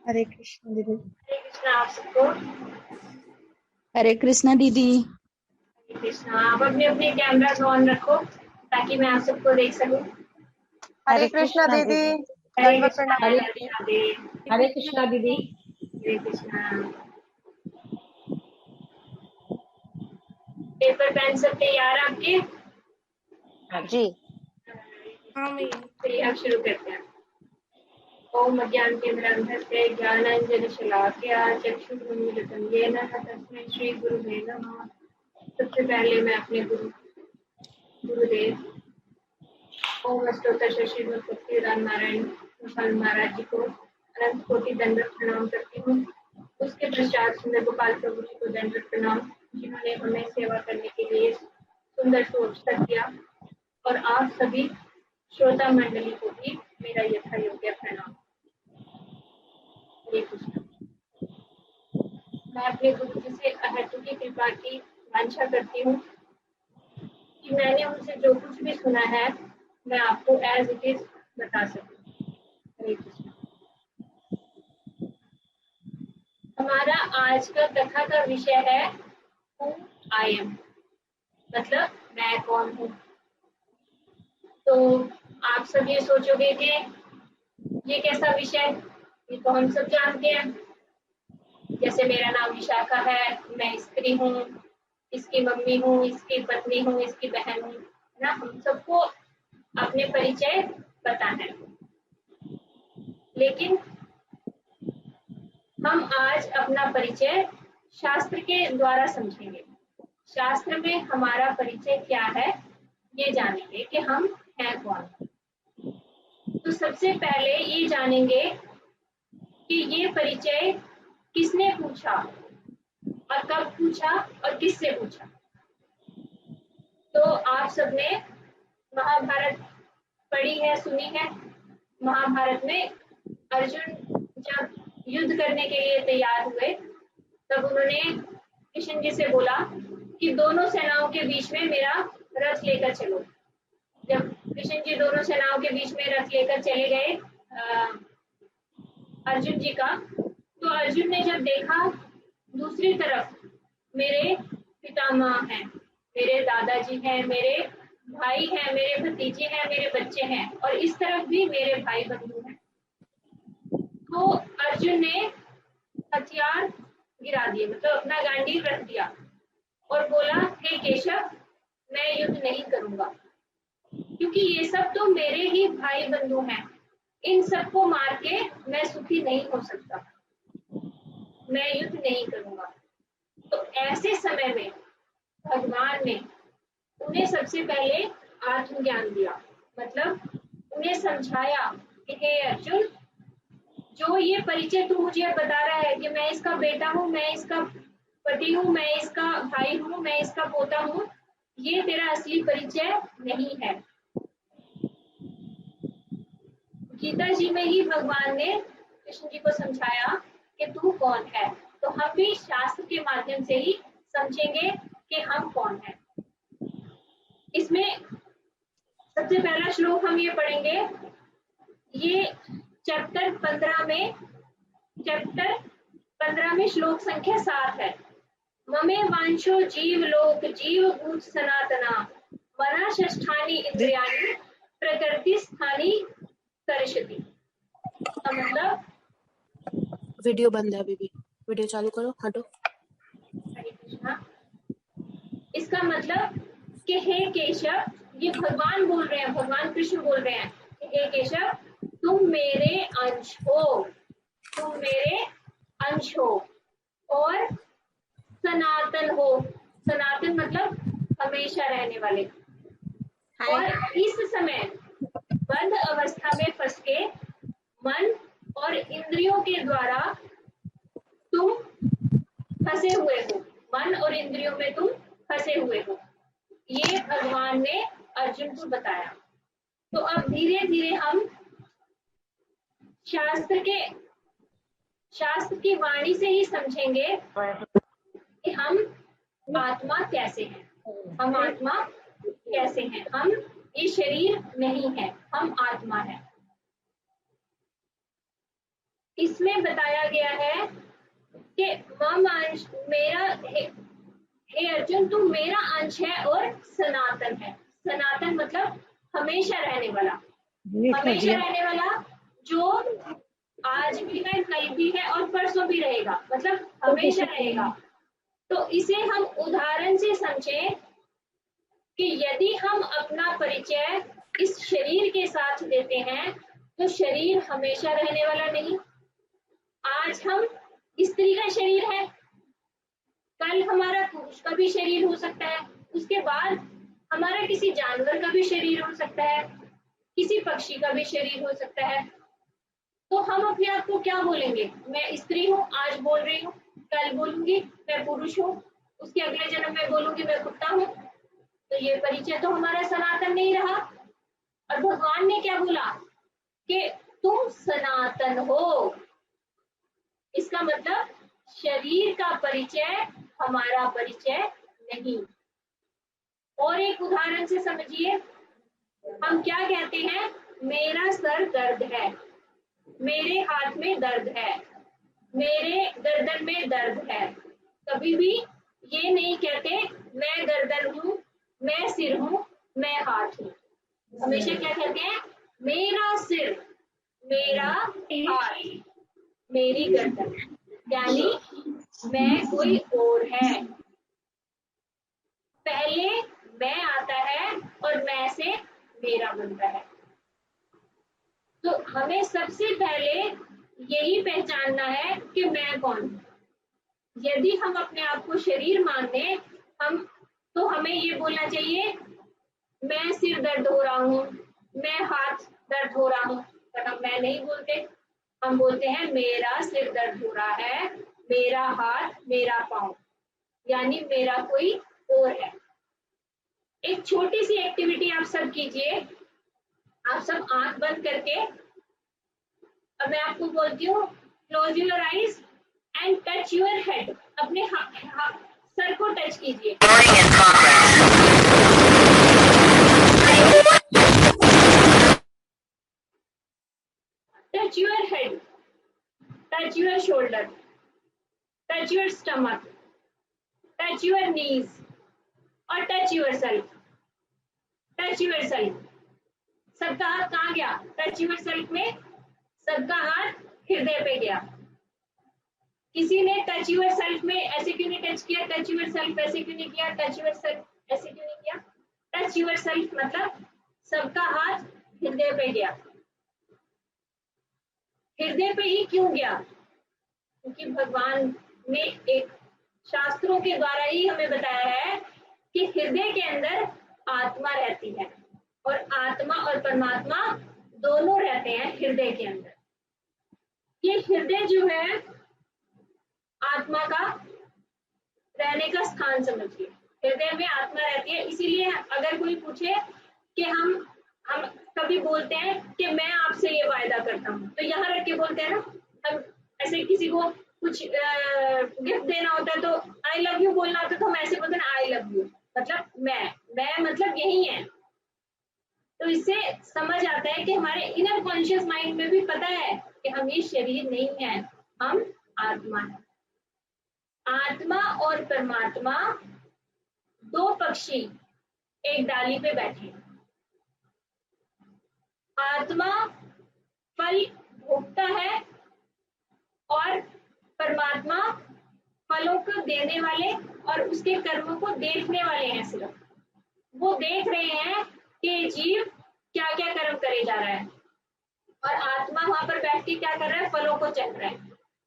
हरे कृष्ण दीदी। हरे कृष्णा आप सबको। हरे कृष्णा दीदी। हरे कृष्णा। आप अपने अपने कैमरा ऑन रखो ताकि मैं आप सबको देख सकूं। हरे कृष्णा दीदी। हरे दंडवत कृष्णा प्रणाम। राधे राधे। हरे कृष्णा दीदी। हरे कृष्णा। पेपर पेन सब तैयार आपके? जी। चलिए अब शुरू करते हैं। ओम अज्ञानतिमिरान्धस्य ज्ञानाञ्जनशलाकया चक्षुरुन्मीलितं येन तस्मै श्रीगुरुवे नमः। सबसे पहले मैं अपने गुरुदेव ओम अष्टोत्तर श्रीमद भक्तिवेदांत नारायण गोपाल महाराज जी को अनंत कोटि दंडवत प्रणाम करती हूँ। उसके पश्चात सुंदर गोपाल प्रभु जी को दंडवत प्रणाम, जिन्होंने हमें सेवा करने के लिए सुंदर अवसर दिया, और आप सभी श्रोता मंडली को भी मेरा यथा योग्य प्रणाम। हरे कृष्ण। मैं अपने गुरु जी से अहतु की कृपा की वांछा करती हूँ कि मैंने उनसे जो कुछ भी सुना है मैं आपको एज इट इज बता सकूं। हरे कृष्ण। हमारा आज का कथा का विषय है हु आई एम, मतलब मैं कौन हूँ। तो आप सब ये सोचोगे कि ये कैसा विषय, ये तो हम सब जानते हैं। जैसे मेरा नाम विशाखा है, मैं स्त्री हूँ, इसकी मम्मी हूँ, इसकी पत्नी हूँ, इसकी बहन हूँ, ना हम सबको अपने परिचय पता है। लेकिन हम आज अपना परिचय शास्त्र के द्वारा समझेंगे। शास्त्र में हमारा परिचय क्या है ये जानेंगे कि हम हैं कौन। तो सबसे पहले ये जानेंगे कि ये परिचय किसने पूछा और कब पूछा और किससे पूछा। तो आप सबने महाभारत पढ़ी है, सुनी है। महाभारत में अर्जुन जब युद्ध करने के लिए तैयार हुए तब उन्होंने कृष्ण जी से बोला कि दोनों सेनाओं के बीच में मेरा रथ लेकर चलो। जब कृष्ण जी दोनों सेनाओं के बीच में रथ लेकर चले गए अर्जुन जी का, तो अर्जुन ने जब देखा दूसरी तरफ मेरे पितामह हैं, मेरे दादाजी हैं, मेरे भाई हैं, मेरे भतीजे हैं, मेरे बच्चे हैं, और इस तरफ भी मेरे भाई बंधु हैं, तो अर्जुन ने हथियार गिरा दिए, मतलब अपना गांडीव रख दिया और बोला हे केशव, मैं युद्ध नहीं करूंगा, क्योंकि ये सब तो मेरे ही भाई बंधु हैं, इन सबको मार के मैं सुखी नहीं हो सकता, मैं युद्ध नहीं करूंगा। तो ऐसे समय में भगवान ने उन्हें सबसे पहले आत्मज्ञान दिया, मतलब उन्हें समझाया कि हे अर्जुन, जो ये परिचय तू मुझे बता रहा है कि मैं इसका बेटा हूँ, मैं इसका पति हूँ, मैं इसका भाई हूँ, मैं इसका पोता हूँ, ये तेरा असली परिचय नहीं है। गीता जी में ही भगवान ने कृष्ण जी को समझाया कि तू कौन है। तो हम भी शास्त्र के माध्यम से ही समझेंगे कि हम कौन हैं। इसमें सबसे पहला श्लोक हम ये पढ़ेंगे, ये चैप्टर 15 में श्लोक संख्या 7 है। ममे वांशो जीव लोक जीव भूत सनातना मना षष्ठानि इंद्रियाणि प्रकृति स्थानी कर्षति। मतलब वीडियो बंद है अभी भी, वीडियो चालू करो, हटो। हरे कृष्णा। इसका मतलब कि हे केशव, ये भगवान बोल रहे हैं, भगवान कृष्ण बोल रहे हैं कि हे केशव, तुम मेरे अंश हो, तुम मेरे अंश हो और सनातन हो। सनातन मतलब हमेशा रहने वाले। और इस समय बंध अवस्था में फंस के मन और इंद्रियों के द्वारा तुम फंसे हुए हो, मन और इंद्रियों में तुम फंसे हुए हो, ये भगवान ने अर्जुन को बताया। तो अब धीरे धीरे हम शास्त्र की वाणी से ही समझेंगे कि हम आत्मा कैसे हैं, हम आत्मा कैसे हैं। हम ये शरीर नहीं है, हम आत्मा है। इसमें बताया गया है कि मम अंश मेरा, हे अर्जुन तू मेरा अंश है और सनातन है। सनातन मतलब हमेशा रहने वाला, हमेशा रहने वाला, जो आज भी है, कल भी है और परसों भी रहेगा, मतलब हमेशा रहेगा। तो इसे हम उदाहरण से समझें कि यदि हम अपना परिचय इस शरीर के साथ देते हैं तो शरीर हमेशा रहने वाला नहीं। आज हम स्त्री का शरीर है, कल हमारा पुरुष का भी शरीर हो सकता है, उसके बाद हमारा किसी जानवर का भी शरीर हो सकता है, किसी पक्षी का भी शरीर हो सकता है। तो हम अपने आप को क्या बोलेंगे? मैं स्त्री हूँ, आज बोल रही हूँ, कल बोलूंगी मैं पुरुष हूँ, उसके अगले जन्म में बोलूंगी मैं कुत्ता हूँ। तो ये परिचय तो हमारा सनातन नहीं रहा। और भगवान ने क्या बोला कि तुम सनातन हो। इसका मतलब शरीर का परिचय हमारा परिचय नहीं। और एक उदाहरण से समझिए, हम क्या कहते हैं? मेरा सर दर्द है, मेरे हाथ में दर्द है, मेरे गर्दन में दर्द है। कभी भी ये नहीं कहते मैं गर्दन हूँ, मैं सिर हूँ, मैं हाथ हूँ। हमेशा क्या कहते हैं? मेरा सिर, मेरा हाथ, मेरी गर्दन, यानी मैं कोई और है। पहले मैं आता है और मैं से मेरा बनता है। तो हमें सबसे पहले यही पहचानना है कि मैं कौन हूँ। यदि हम अपने आप को शरीर माने हम, तो हमें ये बोलना चाहिए मैं सिर दर्द हो रहा हूँ, मैं हाथ दर्द हो रहा हूँ, पर हम मैं नहीं बोलते। हम बोलते हैं मेरा सिर दर्द हो रहा है, मेरा हाथ, मेरा पाँव, यानी मेरा कोई और है। एक छोटी सी एक्टिविटी आप सब कीजिए। आप सब आंख बंद करके, अब मैं आपको बोलती हूँ close your eyes and touch your head. अपने सर को टच कीजिए। Touch your head, touch your shoulder, touch your stomach, touch your knees और touch yourself. Touch yourself. सबका हाथ कहाँ गया? टच योर सेल्फ में सबका हाथ हृदय पे गया। किसी ने टच योर सेल्फ में ऐसे क्यों नहीं टच किया? टच योर सेल्फ ऐसे क्यों नहीं किया? टच योर सेल्फ ऐसे क्यों नहीं किया? टच योर सेल्फ मतलब सबका हाथ हृदय पे गया। हृदय पे ही क्यों गया? क्योंकि भगवान ने एक शास्त्रों के द्वारा ही हमें बताया है कि हृदय के अंदर आत्मा रहती है और आत्मा और परमात्मा दोनों रहते हैं हृदय के अंदर। ये हृदय जो है आत्मा का रहने का स्थान समझिए। हृदय में आत्मा रहती है। इसीलिए अगर कोई पूछे कि हम कभी बोलते हैं कि मैं आपसे ये वायदा करता हूँ, तो यहाँ रख के बोलते हैं ना। हम ऐसे किसी को कुछ गिफ्ट देना होता है तो आई लव यू बोलना होता है तो हम ऐसे बोलते हैं आई लव यू, मतलब मैं मतलब यही है। तो इससे समझ आता है कि हमारे इनर कॉन्शियस माइंड में भी पता है कि हम ये शरीर नहीं है, हम आत्मा है। आत्मा और परमात्मा दो पक्षी एक डाली पे बैठे। आत्मा फल भोगता है और परमात्मा फलों को देने वाले और उसके कर्मों को देखने वाले हैं। सिर्फ वो देख रहे हैं कि जीव क्या क्या कर्म करे जा रहा है और आत्मा वहां पर बैठ के क्या कर रहा है? फलों को चख रहा है।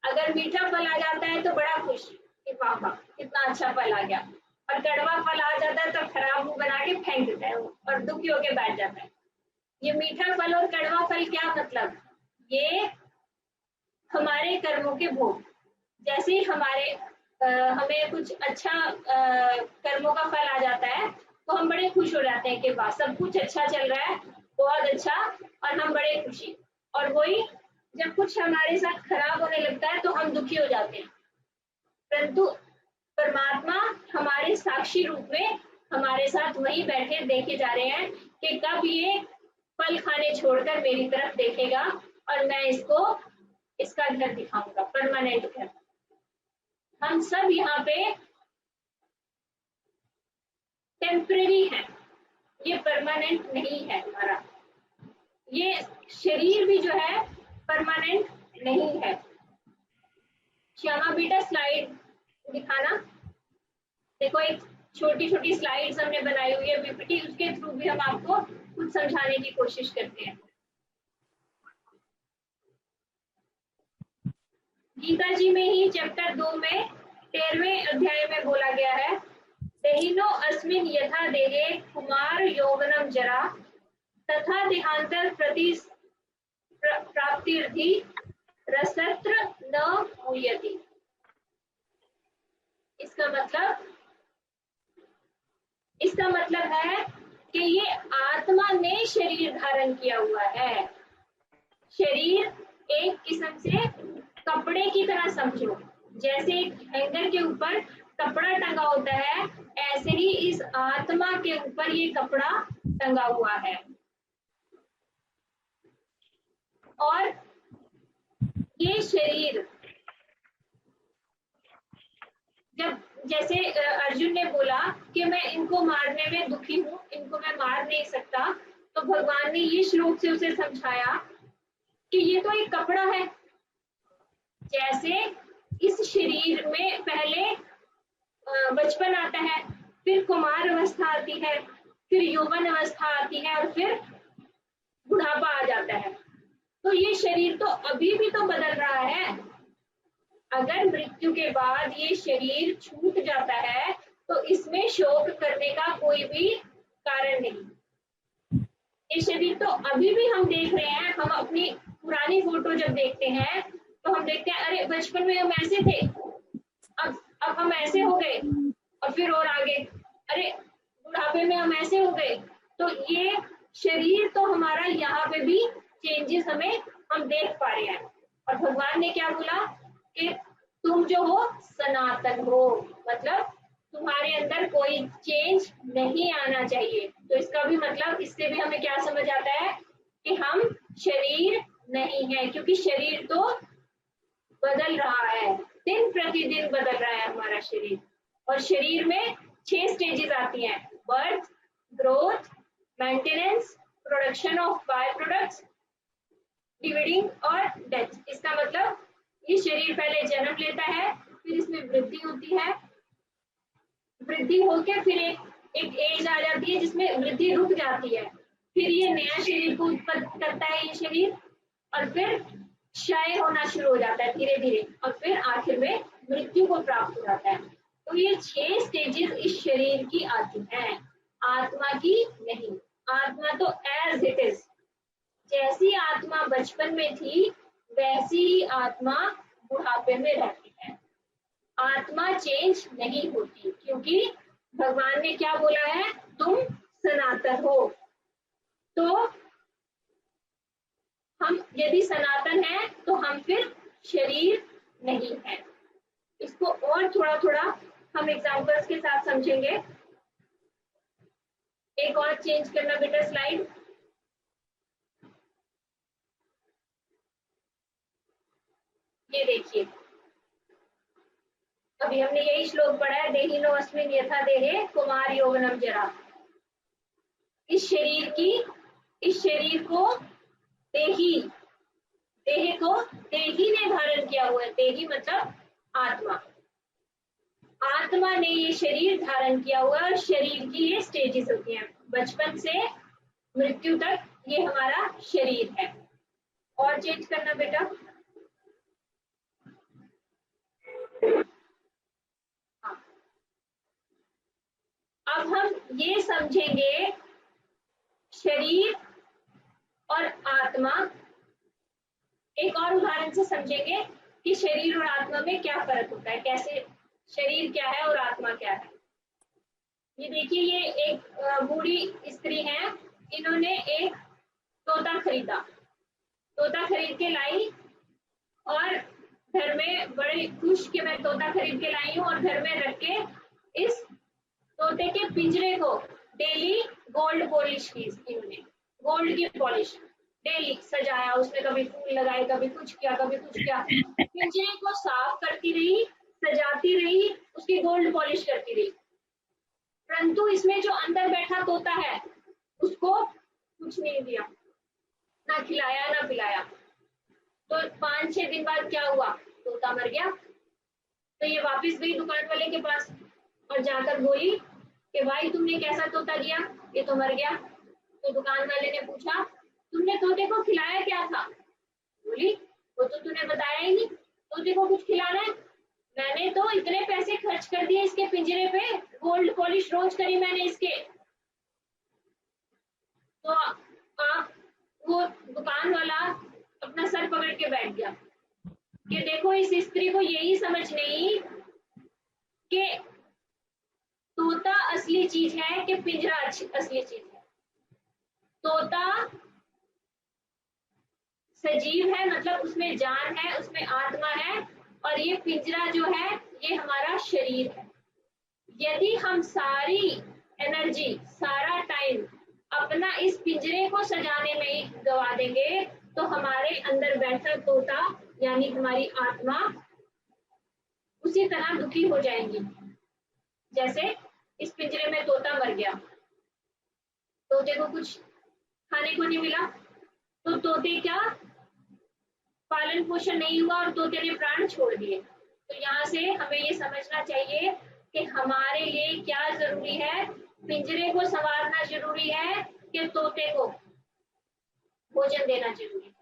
अगर मीठा फल आ जाता है तो बड़ा खुश कि वाह वाह कितना अच्छा फल आ गया, और कड़वा फल आ जाता है तो खराब मुंह बना के फेंक देता है और दुखी होके बैठ जाता है। ये मीठा फल और कड़वा फल क्या मतलब? ये हमारे कर्मों के भोग। जैसे ही हमें कुछ अच्छा कर्मों का फल आ जाता है तो हम बड़े खुश हो जाते हैं कि वाह सब कुछ अच्छा चल रहा है, बहुत अच्छा, और हम बड़े खुशी। और वही जब कुछ हमारे साथ खराब होने लगता है तो हम दुखी हो जाते हैं। परंतु परमात्मा हमारे साक्षी रूप में हमारे साथ वही बैठे देखे जा रहे हैं कि कब ये फल खाने छोड़कर मेरी तरफ देखेगा और मैं इसको इसका घर दिखाऊंगा, परमानेंट घर। हम सब यहाँ पे टेम्परेरी है, ये परमानेंट नहीं है हमारा। ये शरीर भी जो है परमानेंट नहीं है। श्यामा बेटा स्लाइड दिखाना। देखो एक छोटी छोटी स्लाइड्स हमने बनाई हुई है पीपीटी, उसके थ्रू भी हम आपको कुछ समझाने की कोशिश करते हैं। गीता जी में ही चैप्टर 2 में 13वें अध्याय में बोला गया है, देहिनो अस्मिन् यथा देहे कुमार यौवनम जरा तथा देहांतर प्रति प्राप्तिर्धि रसत्र न मुह्यति। इसका मतलब है कि ये आत्मा ने शरीर धारण किया हुआ है। शरीर एक किस्म से कपड़े की तरह समझो, जैसे एक हैंगर के ऊपर कपड़ा टंगा होता है, ऐसे ही इस आत्मा के ऊपर ये कपड़ा टंगा हुआ है। और ये शरीर जब जैसे अर्जुन ने बोला कि मैं इनको मारने में दुखी हूं, इनको मैं मार नहीं सकता, तो भगवान ने ये श्लोक से उसे समझाया कि ये तो एक कपड़ा है। जैसे इस शरीर में पहले बचपन आता है, फिर कुमार अवस्था आती है, फिर यौवन अवस्था आती है और फिर बुढ़ापा आ जाता है। तो ये शरीर तो अभी भी तो बदल रहा है। अगर मृत्यु के बाद ये शरीर छूट जाता है तो इसमें शोक करने का कोई भी कारण नहीं। ये शरीर तो अभी भी हम देख रहे हैं। हम अपनी पुरानी फोटो जब देखते हैं तो हम देखते हैं, अरे बचपन में हम ऐसे थे, अब हम ऐसे हो गए, और फिर और आगे, अरे बुढ़ापे में हम ऐसे हो गए। तो ये शरीर तो हमारा यहाँ पे भी चेंजेस हम देख पा रहे हैं। और भगवान ने क्या बोला कि तुम जो हो सनातन हो, मतलब तुम्हारे अंदर कोई चेंज नहीं आना चाहिए। तो इसका भी मतलब, इससे भी हमें क्या समझ आता है कि हम शरीर नहीं है, क्योंकि शरीर तो बदल रहा है, दिन प्रतिदिन बदल रहा है हमारा शरीर। और शरीर में 6 स्टेजेस आती हैं, birth, growth, maintenance, production of by products, dividing और डेथ। इसका मतलब ये शरीर पहले जन्म लेता है, फिर इसमें वृद्धि होती है, वृद्धि होकर फिर एक एज आ जाती है जिसमें वृद्धि रुक जाती है, फिर ये नया शरीर को उत्पन्न करता है ये शरीर, और फिर क्षय होना शुरू हो जाता है धीरे धीरे, और फिर आखिर में मृत्यु को प्राप्त हो जाता है। तो ये 6 स्टेजेस इस शरीर की आती हैं, आत्मा की नहीं। आत्मा तो एज इट इज, जैसी आत्मा बचपन में थी वैसी ही आत्मा बुढ़ापे में रहती है। आत्मा चेंज नहीं होती, क्योंकि भगवान ने क्या बोला है, तुम सनातन हो। तो हम यदि सनातन हैं तो हम फिर शरीर नहीं है। इसको और थोड़ा थोड़ा हम एग्जांपल्स के साथ समझेंगे। एक और चेंज करना बेटा स्लाइड। ये देखिए, अभी हमने यही श्लोक पढ़ा है, देहिनो अस्मिन् यथा देहे कुमार यौवनम जरा। इस शरीर को देही ने धारण किया हुआ है। देही मतलब आत्मा ने ये शरीर धारण किया हुआ है। और शरीर की ये स्टेजेस होती हैं, बचपन से मृत्यु तक ये हमारा शरीर है। और चेंज करना बेटा। हाँ, अब हम ये समझेंगे शरीर और आत्मा। एक और उदाहरण से समझेंगे कि शरीर और आत्मा में क्या फर्क होता है, कैसे शरीर क्या है और आत्मा क्या है। ये देखिए, ये एक बूढ़ी स्त्री है, इन्होंने एक तोता खरीदा, तोता खरीद के लाई और घर में बड़े खुश कि मैं तोता खरीद के लाई हूँ, और घर में रख के इस तोते के पिंजरे को डेली गोल्ड पॉलिश की, इन्होंने गोल्ड की पॉलिश डेली सजाया, उसमें कभी फूल लगाए, कभी कुछ किया, कभी कुछ किया, पिंजरे को साफ करती रही, सजाती रही, उसकी गोल्ड पॉलिश करती रही, परंतु इसमें जो अंदर बैठा तोता है उसको कुछ नहीं दिया, ना खिलाया ना पिलाया। तो 5-6 दिन बाद क्या हुआ, तोता मर गया। तो ये वापस गई दुकान वाले के पास और जाकर बोली कि भाई तुमने कैसा तोता दिया, ये तो मर गया। तो दुकान वाले ने पूछा तुमने तोते को खिलाया क्या था? बोली वो तो तूने बताया ही नहीं, तोते को कुछ खिलाना है? मैंने तो इतने पैसे खर्च कर दिए इसके पिंजरे पे, गोल्ड पॉलिश रोज करी मैंने इसके। तो आप वो दुकान वाला अपना सर पकड़ के बैठ गया कि देखो इस स्त्री को यही समझ नहीं कि तोता असली चीज है कि पिंजरा असली चीज है। तोता सजीव है, मतलब उसमें जान है, उसमें आत्मा है, और ये पिंजरा जो है ये हमारा शरीर है। यदि हम सारी एनर्जी, सारा टाइम अपना इस पिंजरे को सजाने में ही गवा देंगे तो हमारे अंदर बैठा तोता यानी हमारी आत्मा उसी तरह दुखी हो जाएंगी। जैसे इस पिंजरे में तोता मर गया, तोते को कुछ खाने को नहीं मिला, तो तोते क्या पालन पोषण नहीं हुआ और तोते ने प्राण छोड़ दिए। तो यहाँ से हमें ये समझना चाहिए कि हमारे लिए क्या जरूरी है, पिंजरे को संवारना जरूरी है कि तोते को भोजन देना जरूरी है।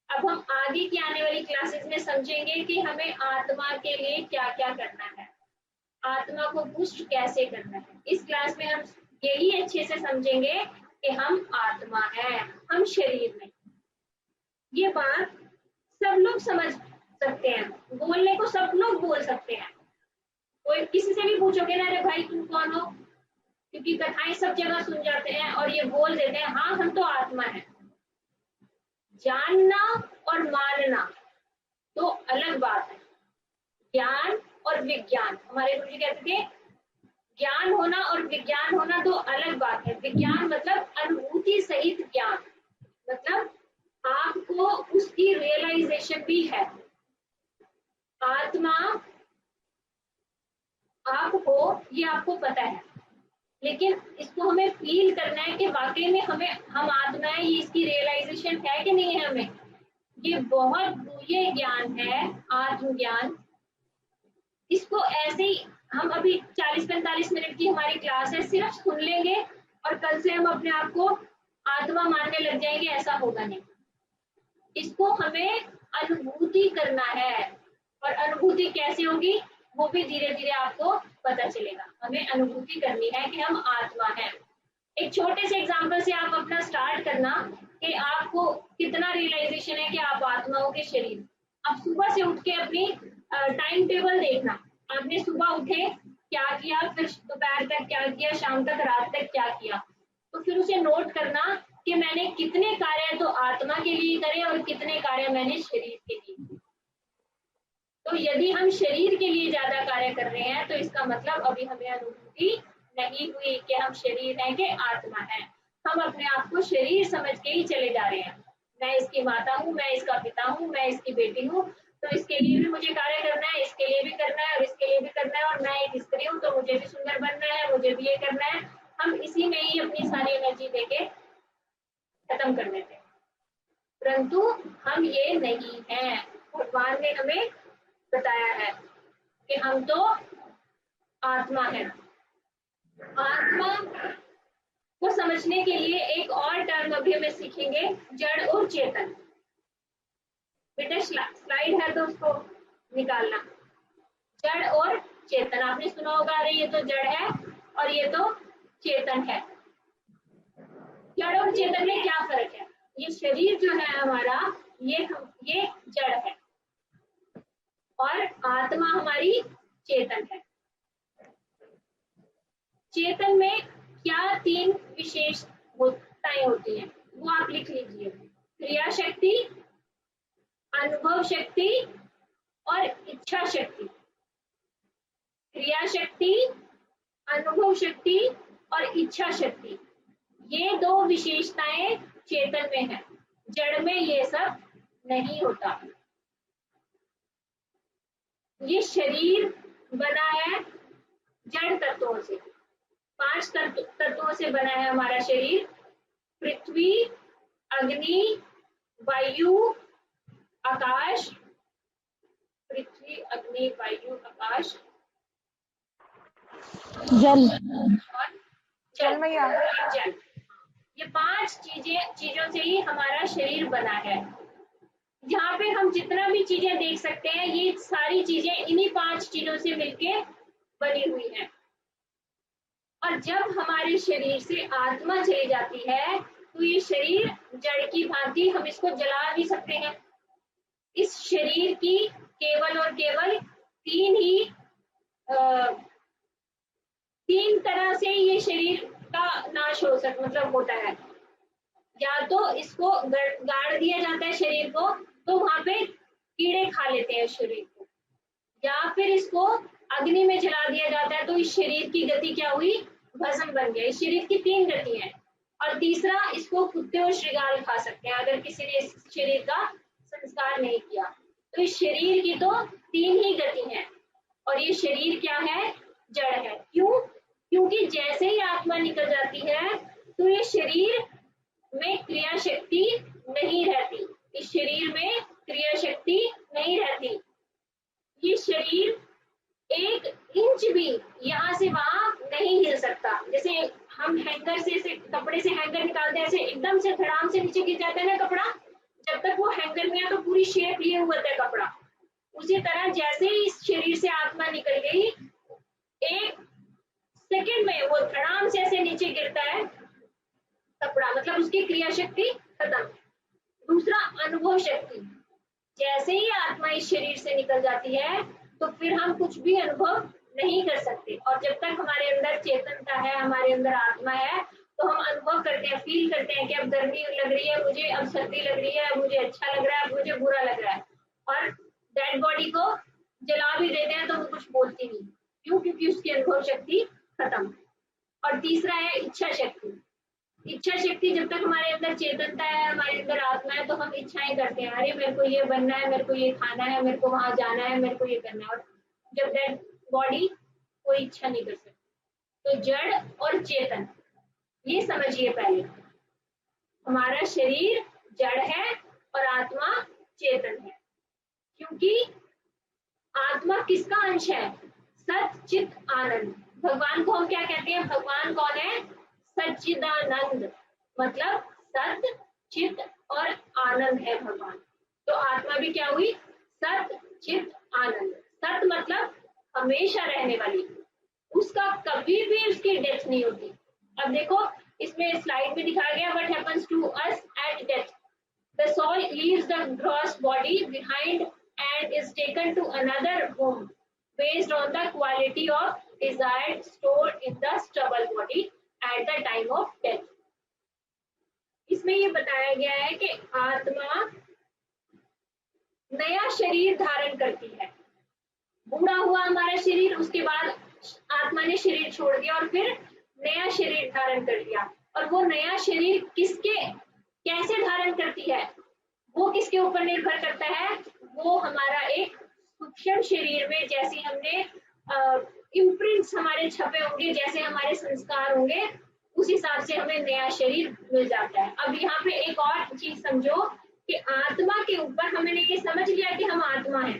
अब हम आगे की आने वाली क्लासेस में समझेंगे कि हमें आत्मा के लिए क्या क्या करना है, आत्मा को पुष्ट कैसे करना है। इस क्लास में हम यही अच्छे से समझेंगे कि हम आत्मा है, हम शरीर नहीं। ये बात सब लोग समझ सकते हैं, बोलने को सब लोग बोल सकते हैं। कोई किसी से भी पूछोगे ना अरे भाई तुम कौन हो, क्योंकि कथाएं सब जगह सुन जाते हैं और ये बोल देते हैं हाँ हम तो आत्मा है। जानना और मानना तो अलग बात है। ज्ञान और विज्ञान, हमारे गुरु जी कहते थे ज्ञान होना और विज्ञान होना दो अलग बात है। विज्ञान मतलब अनुभूति सहित ज्ञान, मतलब आपको उसकी रियलाइजेशन भी है। आत्मा आप हो ये आपको पता है, लेकिन इसको हमें फील करना है कि वाकई में हम आत्मा है, ये इसकी रियलाइजेशन है कि नहीं है हमें। ये बहुत ये ज्ञान है आत्मज्ञान। इसको ऐसे ही हम अभी 40-45 मिनट की हमारी क्लास है, सिर्फ सुन लेंगे और कल से हम अपने आप को आत्मा मानने लग जाएंगे, ऐसा होगा नहीं। इसको हमें अनुभूति करना है, और अनुभूति कैसे होगी वो भी धीरे धीरे आपको पता चलेगा। हमें अनुभूति करनी है कि हम आत्मा हैं। एक छोटे से एग्जांपल से आप अपना स्टार्ट करना कि आपको कितना रियलाइजेशन है कि आप आत्मा हो के शरीर। आप सुबह से उठ के अपनी टाइम टेबल देखना, आपने सुबह उठे क्या किया, फिर दोपहर तक क्या किया, शाम तक रात तक क्या किया, तो फिर उसे नोट करना कि मैंने कितने कार्य तो आत्मा के लिए करे और कितने कार्य मैंने शरीर के लिए। तो यदि हम शरीर के लिए ज्यादा कार्य कर रहे हैं तो इसका मतलब अभी हमें अनुभूति नहीं हुई कि हम शरीर हैं कि आत्मा है। हम अपने आप को शरीर समझ के ही चले जा रहे हैं, मैं इसकी माता हूँ, मैं इसका पिता हूँ, मैं इसकी बेटी हूँ, तो इसके लिए भी मुझे कार्य करना है, इसके लिए भी करना है और इसके लिए भी करना है, और मैं एक स्त्री हूँ तो मुझे भी सुंदर बनना है, मुझे भी ये करना है। हम इसी में ही अपनी सारी एनर्जी देके खत्म कर देते हैं, परंतु हम ये नहीं है। भगवान ने हमें बताया है कि हम तो आत्मा है। आत्मा को समझने के लिए एक और टर्म अभी हमें सीखेंगे, जड़ और चेतन। बेटा स्लाइड है तो उसको निकालना। जड़ और चेतन आपने सुना होगा, अरे ये तो जड़ है और ये तो चेतन है। जड़ और चेतन में क्या फर्क है? ये शरीर जो है हमारा ये जड़ है और आत्मा हमारी चेतन है। चेतन में क्या 3 विशेषताएं होती हैं वो आप लिख लीजिए। क्रिया शक्ति, अनुभव शक्ति और इच्छा शक्ति। क्रिया शक्ति, अनुभव शक्ति और इच्छा शक्ति, ये 2 विशेषताएं चेतन में है। जड़ में ये सब नहीं होता। ये शरीर बना है जड़ तत्वों से, 5 तत्वों से बना है हमारा शरीर। पृथ्वी, अग्नि, वायु, आकाश, पृथ्वी, अग्नि, वायु, आकाश जल। और जल मैया। जल। ये 5 चीजों से ही हमारा शरीर बना है। जहाँ पे हम जितना भी चीजें देख सकते हैं, ये सारी चीजें इन्हीं 5 चीजों से मिलके बनी हुई हैं। और जब हमारे शरीर से आत्मा चली जाती है तो ये शरीर जड़ की भांति हम इसको जला भी सकते हैं। इस शरीर की केवल और केवल 3 तरह से ये शरीर का नाश होता है। या तो इसको गाड़ दिया जाता है शरीर को, तो वहां पे कीड़े खा लेते हैं शरीर को, या फिर इसको अग्नि में जला दिया जाता है तो इस शरीर की गति क्या हुई, भस्म बन गया। इस शरीर की 3 गति है। और तीसरा, इसको कुत्ते और श्रृगाल खा सकते हैं अगर किसी ने इस शरीर का संस्कार नहीं किया। तो इस शरीर की तो 3 ही गति है। और ये शरीर क्या है, जड़ है। क्यों? क्योंकि जैसे ही आत्मा निकल जाती है तो ये शरीर में क्रिया शक्ति नहीं रहती। इस शरीर में क्रिया शक्ति नहीं रहती। ये शरीर 1 इंच भी यहाँ से वहां नहीं हिल सकता। जैसे हम हैंगर से कपड़े से हैंगर निकालते हैं, ऐसे एकदम से धड़ाम से नीचे गिर जाता है ना कपड़ा, जब तक वो हैंगर में है तो पूरी शेप लिए हुआ था कपड़ा। उसी तरह जैसे ही इस शरीर से आत्मा निकल गई, 1 सेकंड में वो धड़ाम से ऐसे नीचे गिरता है कपड़ा, मतलब उसकी क्रिया शक्ति खत्म। दूसरा, अनुभव शक्ति। जैसे ही आत्मा इस शरीर से निकल जाती है तो फिर हम कुछ भी अनुभव नहीं कर सकते। और जब तक हमारे अंदर चेतनता है, हमारे अंदर आत्मा है, तो हम अनुभव करते हैं, फील करते हैं कि अब गर्मी लग रही है मुझे, अब सर्दी लग रही है, अब मुझे अच्छा लग रहा है, अब मुझे बुरा लग रहा है। और डेड बॉडी को जला भी देते हैं तो वो कुछ बोलती नहीं। क्यों? क्योंकि उसकी अनुभव शक्ति खत्म। और तीसरा है इच्छा शक्ति। इच्छा शक्ति, जब तक हमारे अंदर चेतनता है, हमारे अंदर आत्मा है, तो हम इच्छाएं करते हैं, अरे मेरे को ये बनना है, मेरे को ये खाना है, मेरे को वहां जाना है, मेरे को ये करना है। और जब डेड बॉडी, कोई इच्छा नहीं कर सकती। तो जड़ और चेतन, ये समझिए पहले। हमारा शरीर जड़ है और आत्मा चेतन है। क्योंकि आत्मा किसका अंश है? सत चित आनंद। भगवान को हम क्या कहते हैं? भगवान कौन है? सच्चिदानंद, मतलब सत चित और आनंद है भगवान। तो आत्मा भी क्या हुई? सत चित आनंद। सत मतलब हमेशा रहने वाली, उसका कभी भी उसकी डेथ नहीं होती। अब देखो इसमें स्लाइड में दिखाया गया, what happens to us at death. The soul leaves the gross body behind and is taken to another home based on the quality of desire stored in the stubble body at the time of death. इसमें ये बताया गया है कि आत्मा नया शरीर धारण करती है। बूढ़ा हुआ हमारा शरीर, उसके बाद आत्मा ने शरीर छोड़ दिया और फिर नया शरीर धारण कर लिया। और वो नया शरीर कैसे धारण करती है, वो किसके ऊपर निर्भर करता है? वो हमारा एक सूक्ष्म शरीर में जैसे हमने इम्प्रिंट्स हमारे छपे होंगे, जैसे हमारे संस्कार होंगे, उस हिसाब से हमें नया शरीर मिल जाता है। अब यहाँ पे एक और चीज समझो कि आत्मा के ऊपर हमने ये समझ लिया कि हम आत्मा है।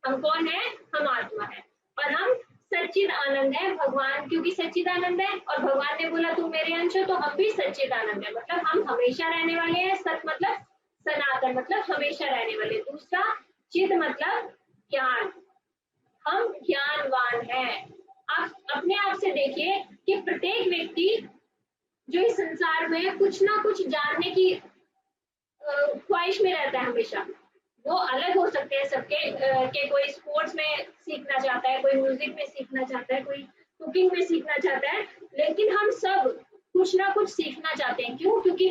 हम कौन है? हम आत्मा है। और हम सच्चिद आनंद है भगवान, क्योंकि सच्चिद आनंद है और भगवान ने बोला तुम मेरे अंश हो, तो हम भी सच्चिद आनंद है, मतलब हम हमेशा रहने वाले हैं। सत मतलब सनातन, मतलब हमेशा रहने वाले। दूसरा, चिद मतलब ज्ञान, हम ज्ञानवान हैं। आप अपने आप से देखिए कि प्रत्येक व्यक्ति जो इस संसार में कुछ ना कुछ जानने की ख्वाहिश में रहता है हमेशा। वो अलग हो सकते हैं सबके, कि कोई स्पोर्ट्स में सीखना चाहता है, कोई म्यूजिक में सीखना चाहता है, कोई कुकिंग में सीखना चाहता है, लेकिन हम सब कुछ ना कुछ सीखना चाहते हैं। क्यों? क्योंकि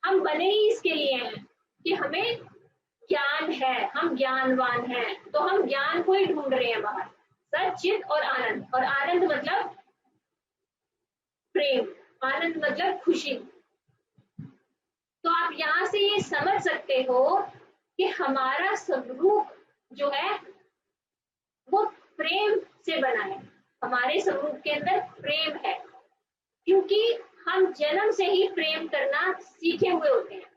हम बने ही इसके लिए हैं कि हमें ज्ञान है, हम ज्ञानवान हैं। तो हम ज्ञान को ही ढूंढ रहे हैं बाहर। सच्चित और आनंद, और आनंद मतलब प्रेम, आनंद मतलब खुशी। तो आप यहाँ से ये समझ सकते हो कि हमारा स्वरूप जो है वो प्रेम से बना है, हमारे स्वरूप के अंदर प्रेम है, क्योंकि हम जन्म से ही प्रेम करना सीखे हुए होते हैं।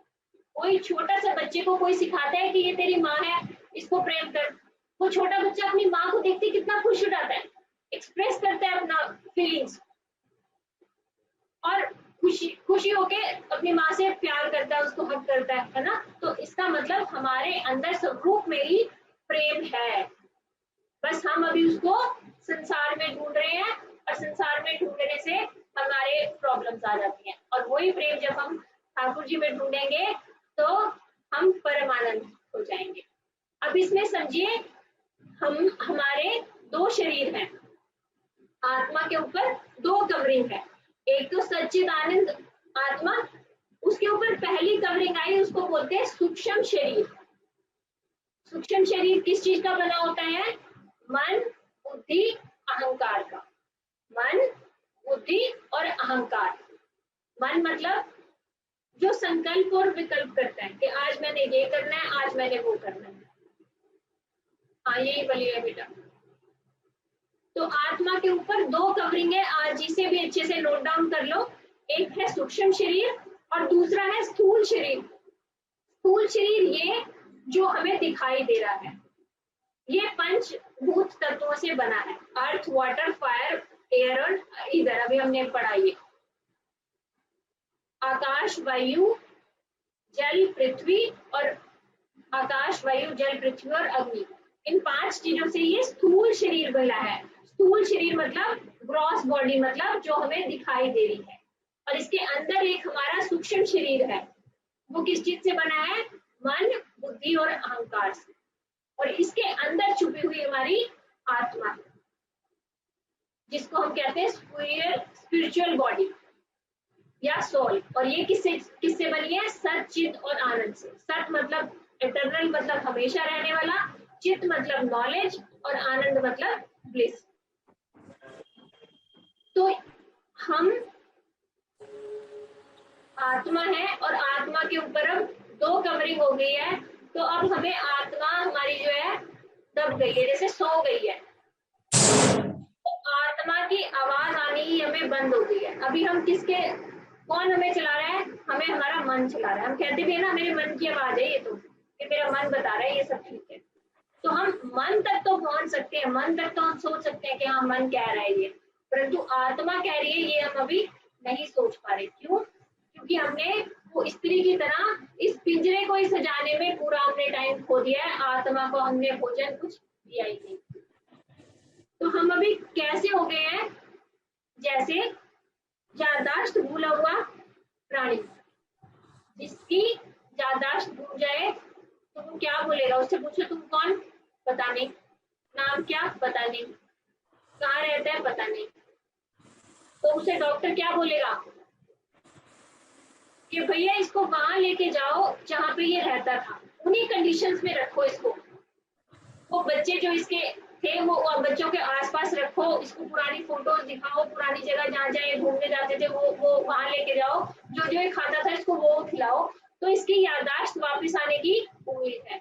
कोई छोटा सा बच्चे को कोई सिखाता है कि ये तेरी माँ है, इसको प्रेम कर, वो छोटा बच्चा अपनी माँ को देखते कितना खुश हो जाता है, एक्सप्रेस करता है अपना फीलिंग्स और खुशी खुशी होके अपनी माँ से प्यार करता है, उसको हक करता है ना। तो इसका मतलब हमारे अंदर स्वरूप में ही प्रेम है, बस हम अभी उसको संसार में ढूंढ रहे हैं और संसार में ढूंढने से हमारे प्रॉब्लम्स आ जाती हैं। और वही प्रेम जब हम ठाकुर जी में ढूंढेंगे तो हम परमानंद हो जाएंगे। अब इसमें समझिए, हम हमारे दो शरीर हैं, आत्मा के ऊपर दो कवरिंग है, एक तो सच्चिदानंद आत्मा, उसके ऊपर पहली कवरिंग आई, उसको बोलते हैं सूक्ष्म शरीर। सूक्ष्म शरीर किस चीज का बना होता है? मन, बुद्धि, अहंकार का। मन, बुद्धि और अहंकार। मन मतलब जो संकल्प और विकल्प करता है कि आज मैंने ये करना है, आज मैंने वो करना है। हाँ, यही बोलिए बेटा। तो आत्मा के ऊपर दो कवरिंग है, आज जिसे भी अच्छे से नोट डाउन कर लो। एक है सूक्ष्म शरीर और दूसरा है स्थूल शरीर। स्थूल शरीर ये जो हमें दिखाई दे रहा है, ये पंचभूत तत्वों से बना है, अर्थ, वाटर, फायर, एयर और इधर अभी हमने पढ़ा ये आकाश, वायु, जल, पृथ्वी और आकाश, वायु, जल, पृथ्वी और अग्नि, इन पांच चीजों से ये स्थूल शरीर बना है। स्थूल शरीर मतलब ग्रॉस बॉडी, मतलब जो हमें दिखाई दे रही है। और इसके अंदर एक हमारा सूक्ष्म शरीर है, वो किस चीज से बना है? मन, बुद्धि और अहंकार से। और इसके अंदर छुपी हुई हमारी आत्मा, जिसको हम कहते हैं स्पिरिचुअल बॉडी या सोल। और ये किससे बनी है? सत, चित और आनंद से। सत मतलब इटर्नल, मतलब हमेशा रहने वाला, चित मतलब नॉलेज और आनंद मतलब ब्लिस। तो हम आत्मा है और आत्मा के ऊपर अब दो कवरिंग हो गई है, तो अब हमें आत्मा हमारी जो है दब गई है, जैसे सो गई है, तो आत्मा की आवाज आनी ही हमें बंद हो गई है। अभी हम कौन हमें चला रहा है? हमें हमारा मन चला रहा है। हम कहते भी है ना, मेरे मन की आवाज है ये, तो कि मेरा मन बता रहा है ये सब ठीक है। तो हम मन तक तो पहुंच सकते हैं, मन तक तो हम सोच सकते हैं कि हाँ मन कह रहा है ये, परंतु आत्मा कह रही है ये हम अभी नहीं सोच पा रहे। क्यों? क्योंकि हमने वो स्त्री की तरह इस पिंजरे को ही सजाने में पूरा हमने टाइम खो दिया है, आत्मा को हमने भोजन कुछ दिया ही नहीं। तो हम अभी कैसे हो गए हैं? जैसे याददाश्त भूला हुआ प्राणी, जिसकी याददाश्त भूल जाए तो वो क्या बोलेगा? उससे पूछो तुम कौन? पता नहीं। नाम क्या? पता नहीं। कहाँ रहता है? पता नहीं। तो उसे डॉक्टर क्या बोलेगा कि भैया इसको वहां लेके जाओ जहाँ पे ये रहता था, उन्हीं कंडीशंस में रखो इसको। वो बच्चे जो इसके थे वो बच्चों के आसपास रखो, इसको पुरानी फोटोज दिखाओ, पुरानी जगह जहाँ जहाँ घूमने जाते थे वो वहां लेके जाओ, जो जो ये खाता था इसको वो खिलाओ, तो इसकी याददाश्त वापस आने की उम्मीद है।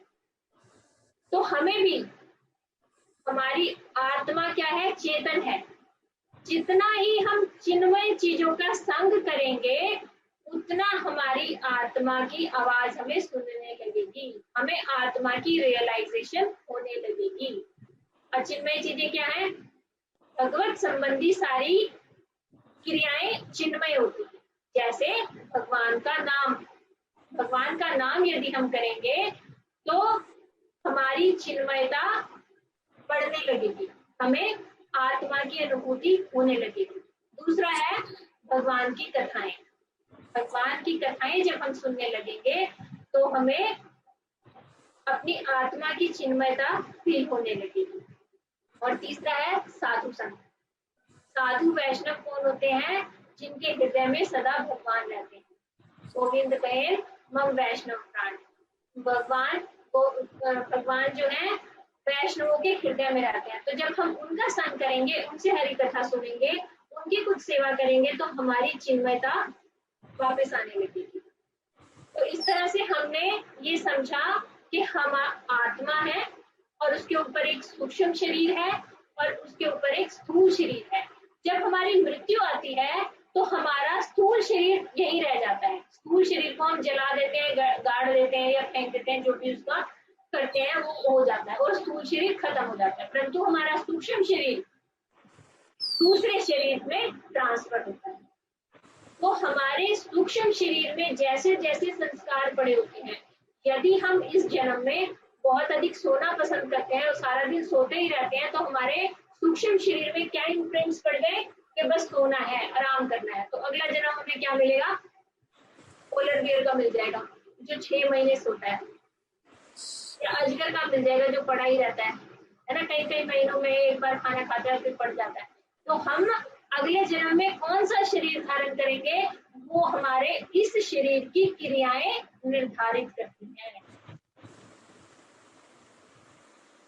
तो हमें भी, हमारी आत्मा क्या है? चेतन है। जितना ही हम चिन्मय चीजों का संग करेंगे, उतना हमारी आत्मा की आवाज हमें सुनने लगेगी, हमें आत्मा की रियलाइजेशन होने लगेगी। अचिन्मय चीजें क्या है? भगवत संबंधी सारी क्रियाएं चिन्मय होती है, जैसे भगवान का नाम। भगवान का नाम यदि हम करेंगे तो हमारी चिन्मयता बढ़ने लगेगी, हमें आत्मा की अनुभूति होने लगेगी। दूसरा है भगवान की कथाएं। भगवान की कथाएं जब हम सुनने लगेंगे तो हमें अपनी आत्मा की चिन्मयता फील होने लगेगी। और तीसरा है साधु संग। साधु वैष्णव कौन होते हैं? जिनके हृदय में सदा भगवान रहते हैं। गोविंद कहे मम वैष्णव प्राण। भगवान जो है वैष्णवों के हृदय में रहते हैं। तो जब हम उनका संग करेंगे, उनसे हरि कथा सुनेंगे, उनकी कुछ सेवा करेंगे, तो हमारी चिन्मयता वापस आने लगेगी। तो इस तरह से हमने ये समझा कि हम आत्मा है और उसके ऊपर एक सूक्ष्म शरीर है और उसके ऊपर एक स्थूल शरीर है। जब हमारी मृत्यु आती है तो हमारा स्थूल शरीर यही रह जाता है। स्थूल शरीर को हम जला देते हैं, गाड़ देते हैं या फेंक देते हैं, जो भी उसका करते हैं वो हो जाता है और स्थूल शरीर खत्म हो जाता है। परंतु हमारा सूक्ष्म शरीर दूसरे शरीर में ट्रांसफर होता है। तो हमारे सूक्ष्म शरीर में जैसे जैसे संस्कार पड़े होते हैं, यदि हम इस जन्म में बहुत अधिक सोना पसंद करते हैं और सारा दिन सोते ही रहते हैं, तो हमारे सूक्ष्म शरीर में क्या इम्प्रिंट्स पड़ गए कि बस सोना है, आराम करना है। तो अगला जन्म हमें क्या मिलेगा? पोलर बियर का मिल जाएगा जो 6 महीने सोता है, या अजगर का मिल जाएगा जो पड़ा ही रहता है ना, कई कई महीनों में एक बार खाना खाता है फिर पड़ जाता है। तो हम अगले जन्म में कौन सा शरीर धारण करेंगे, वो हमारे इस शरीर की क्रियाएं निर्धारित करती है।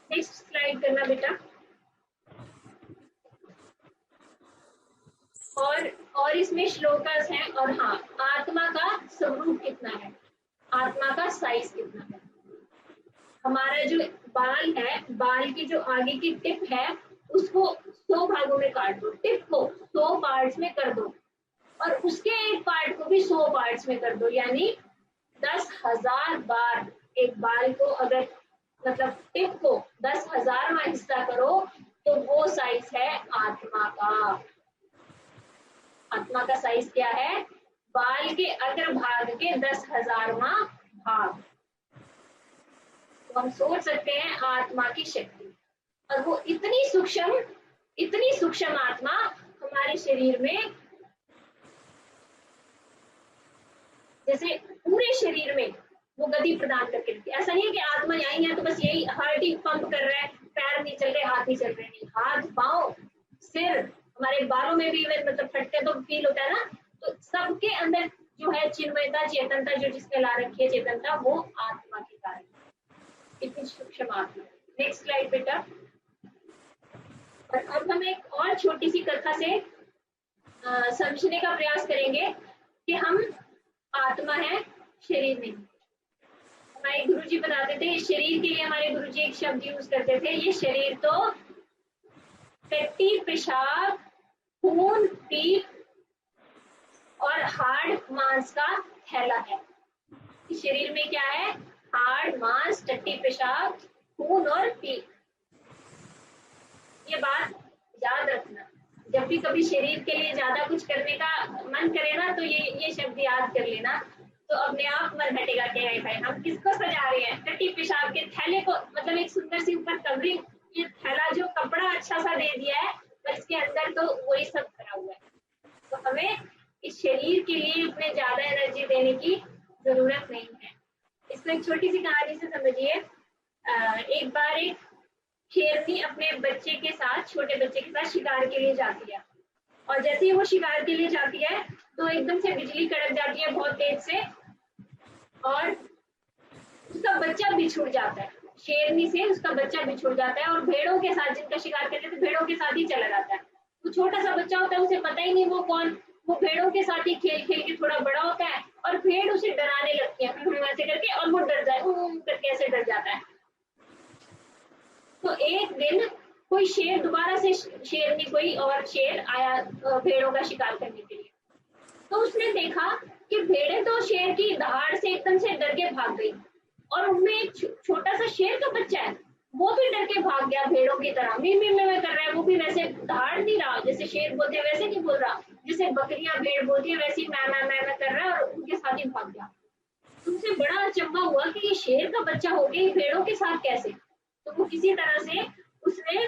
नेक्स्ट स्लाइड करना बेटा। और इसमें श्लोकास हैं। और हाँ, आत्मा का स्वरूप कितना है, आत्मा का साइज कितना है। हमारा जो बाल है, बाल की जो आगे की टिप है उसको 100 भागों में काट दो, टिप को 100 पार्ट्स में कर दो और उसके एक पार्ट को भी 100 पार्ट्स में कर दो, यानी 10,000 बार एक बाल को अगर मतलब टिप को 10,000वां हिस्सा करो तो वो साइज है आत्मा का। आत्मा का साइज क्या है? बाल के अग्रभाग के 10,000वां भाग। तो हम सोच सकते हैं आत्मा की शक्ति, और वो इतनी सूक्ष्म आत्मा हमारे शरीर में, जैसे पूरे शरीर में वो गति प्रदान करके रखती है। ऐसा नहीं है कि आत्मा यही है तो बस यही हार्ट ही पंप कर रहा है, पैर नहीं चल रहे, हाथ नहीं चल रहे, नहीं, हाथ, पांव, सिर, हमारे बालों में भी मतलब फटते तो फील होता है ना। तो सबके अंदर जो है चिन्मयता, चेतनता, जो जिसने ला रखी है चेतनता, वो आत्मा के कारण, इतनी सूक्ष्म आत्मा। नेक्स्ट स्लाइड बेटा। और अब हम एक और छोटी सी कथा से समझने का प्रयास करेंगे कि हम आत्मा है, शरीर नहीं। हमारे गुरुजी बताते थे, शरीर के लिए हमारे गुरुजी एक शब्द यूज करते थे, ये शरीर तो टट्टी, पेशाब, खून, पीप और हाड़ मांस का थैला है। इस शरीर में क्या है? हाड़, मांस, टट्टी, पेशाब, खून और पीप। ये बात याद रखना, जब भी कभी शरीर के लिए ज्यादा कुछ करने का मन करे ना, तो ये शब्द याद कर लेना, तो अपने आप मन हटेगा कि भाई हम किसको सजा रहे हैं। टट्टी पेशाब के थैले को मतलब एक सुंदर सी ऊपर कवरिंग, ये थैला जो कपड़ा अच्छा सा दे दिया है, पर इसके अंदर तो वही सब भरा हुआ है। तो हमें इस शरीर के लिए इतने ज्यादा एनर्जी देने की जरूरत नहीं है। इसको एक छोटी सी कहानी से समझिए। एक बार एक शेरनी अपने बच्चे के साथ, छोटे बच्चे के साथ शिकार के लिए जाती है, और जैसे ही वो शिकार के लिए जाती है तो एकदम से बिजली कड़क जाती है बहुत तेज से, और उसका बच्चा बिछुड़ जाता है। शेरनी से उसका बच्चा बिछुड़ जाता है और भेड़ों के साथ, जिनका शिकार करते थे, भेड़ों के साथ ही चला जाता है। वो छोटा सा बच्चा होता है, उसे पता ही नहीं वो कौन, वो भेड़ों के साथ ही खेल खेल के थोड़ा बड़ा होता है, और भेड़ उसे डराने लगती है ऐसे करके, और वो डर जाए करके ऐसे डर जाता है। तो एक दिन कोई शेर, दोबारा से शेरनी कोई और शेर आया भेड़ों का शिकार करने के लिए। तो उसने देखा कि भेड़ें तो शेर की दहाड़ से एकदम से डर के भाग गई, और उनमें एक छोटा सा शेर का बच्चा है, वो भी डर के भाग गया भेड़ों की तरह, मी कर रहा है। वो भी वैसे दहाड़ नहीं रहा, जैसे शेर बोलते हैं वैसे नहीं बोल रहा, जैसे बकरियां भेड़ बोलती है वैसे ही मैं कर रहा है, और उनके साथ ही भाग गया। उनसे बड़ा अचंभा हुआ कि ये शेर का बच्चा हो गया, भेड़ों के साथ कैसे। तो वो किसी तरह से उसने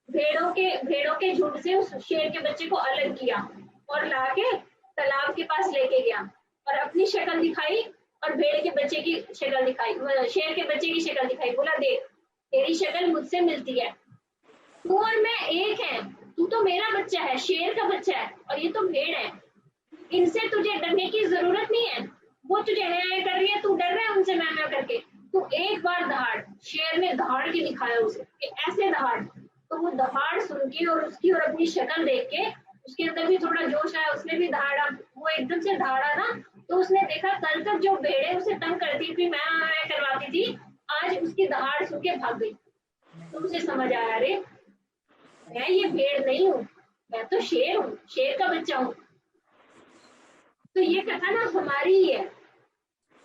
भेड़ों के झुंड से उस शेर के बच्चे को अलग किया और लाके तालाब के पास लेके गया, और अपनी शक्ल दिखाई और भेड़ के बच्चे की शक्ल दिखाई, शेर के बच्चे की शक्ल दिखाई। बोला, देख तेरी शक्ल मुझसे मिलती है, तू और मैं एक है, तू तो मेरा बच्चा है, शेर का बच्चा है, और ये तो भेड़ है, इनसे तुझे डरने की जरूरत नहीं है। वो तुझे है कर रही है, तू डर रहा है उनसे मैं करके। तो एक बार दहाड़, शेर ने दहाड़ के दिखाया उसे कि ऐसे दहाड़। तो वो दहाड़ सुन के और उसकी और अपनी शक्ल देख के उसके अंदर भी थोड़ा जोश आया, उसने भी दहाड़ा। वो एकदम से दहाड़ा ना, तो उसने देखा कल तक जो भेड़ें उसे तंग करती थी, मैं करवाती थी, आज उसकी दहाड़ सुन के भाग गई। तो उसे समझ आया, अरे मैं ये भेड़ नहीं हूँ, मैं तो शेर हूँ, शेर का बच्चा हूँ। तो ये कथा ना हमारी ही है।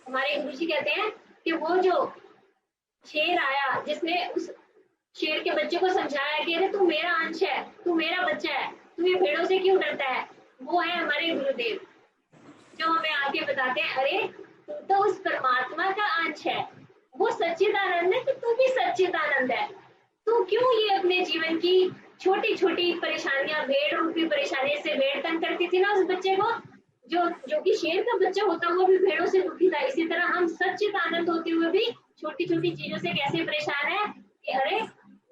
हमारे गुरुजी कहते हैं कि वो जो शेर आया जिसने उस शेर के बच्चे को समझाया कि अरे तू मेरा अंश है, तू मेरा बच्चा है, तू ये भेड़ों से क्यों डरता है, वो है हमारे गुरुदेव, जो हमें आके बताते हैं अरे तू तो उस परमात्मा का अंश है, वो सच्चिदानंद है कि तू भी सच्चिदानंद है। तू क्यों ये अपने जीवन की छोटी छोटी परेशानियां, भेड़ रूपी परेशानी से, भेड़ तंग करती थी ना उस बच्चे को, जो कि शेर का बच्चा होता हुआ भी भेड़ों से दुखी था, इसी तरह हम सच्चिदानंद होते हुए भी छोटी छोटी चीजों से कैसे परेशान है कि अरे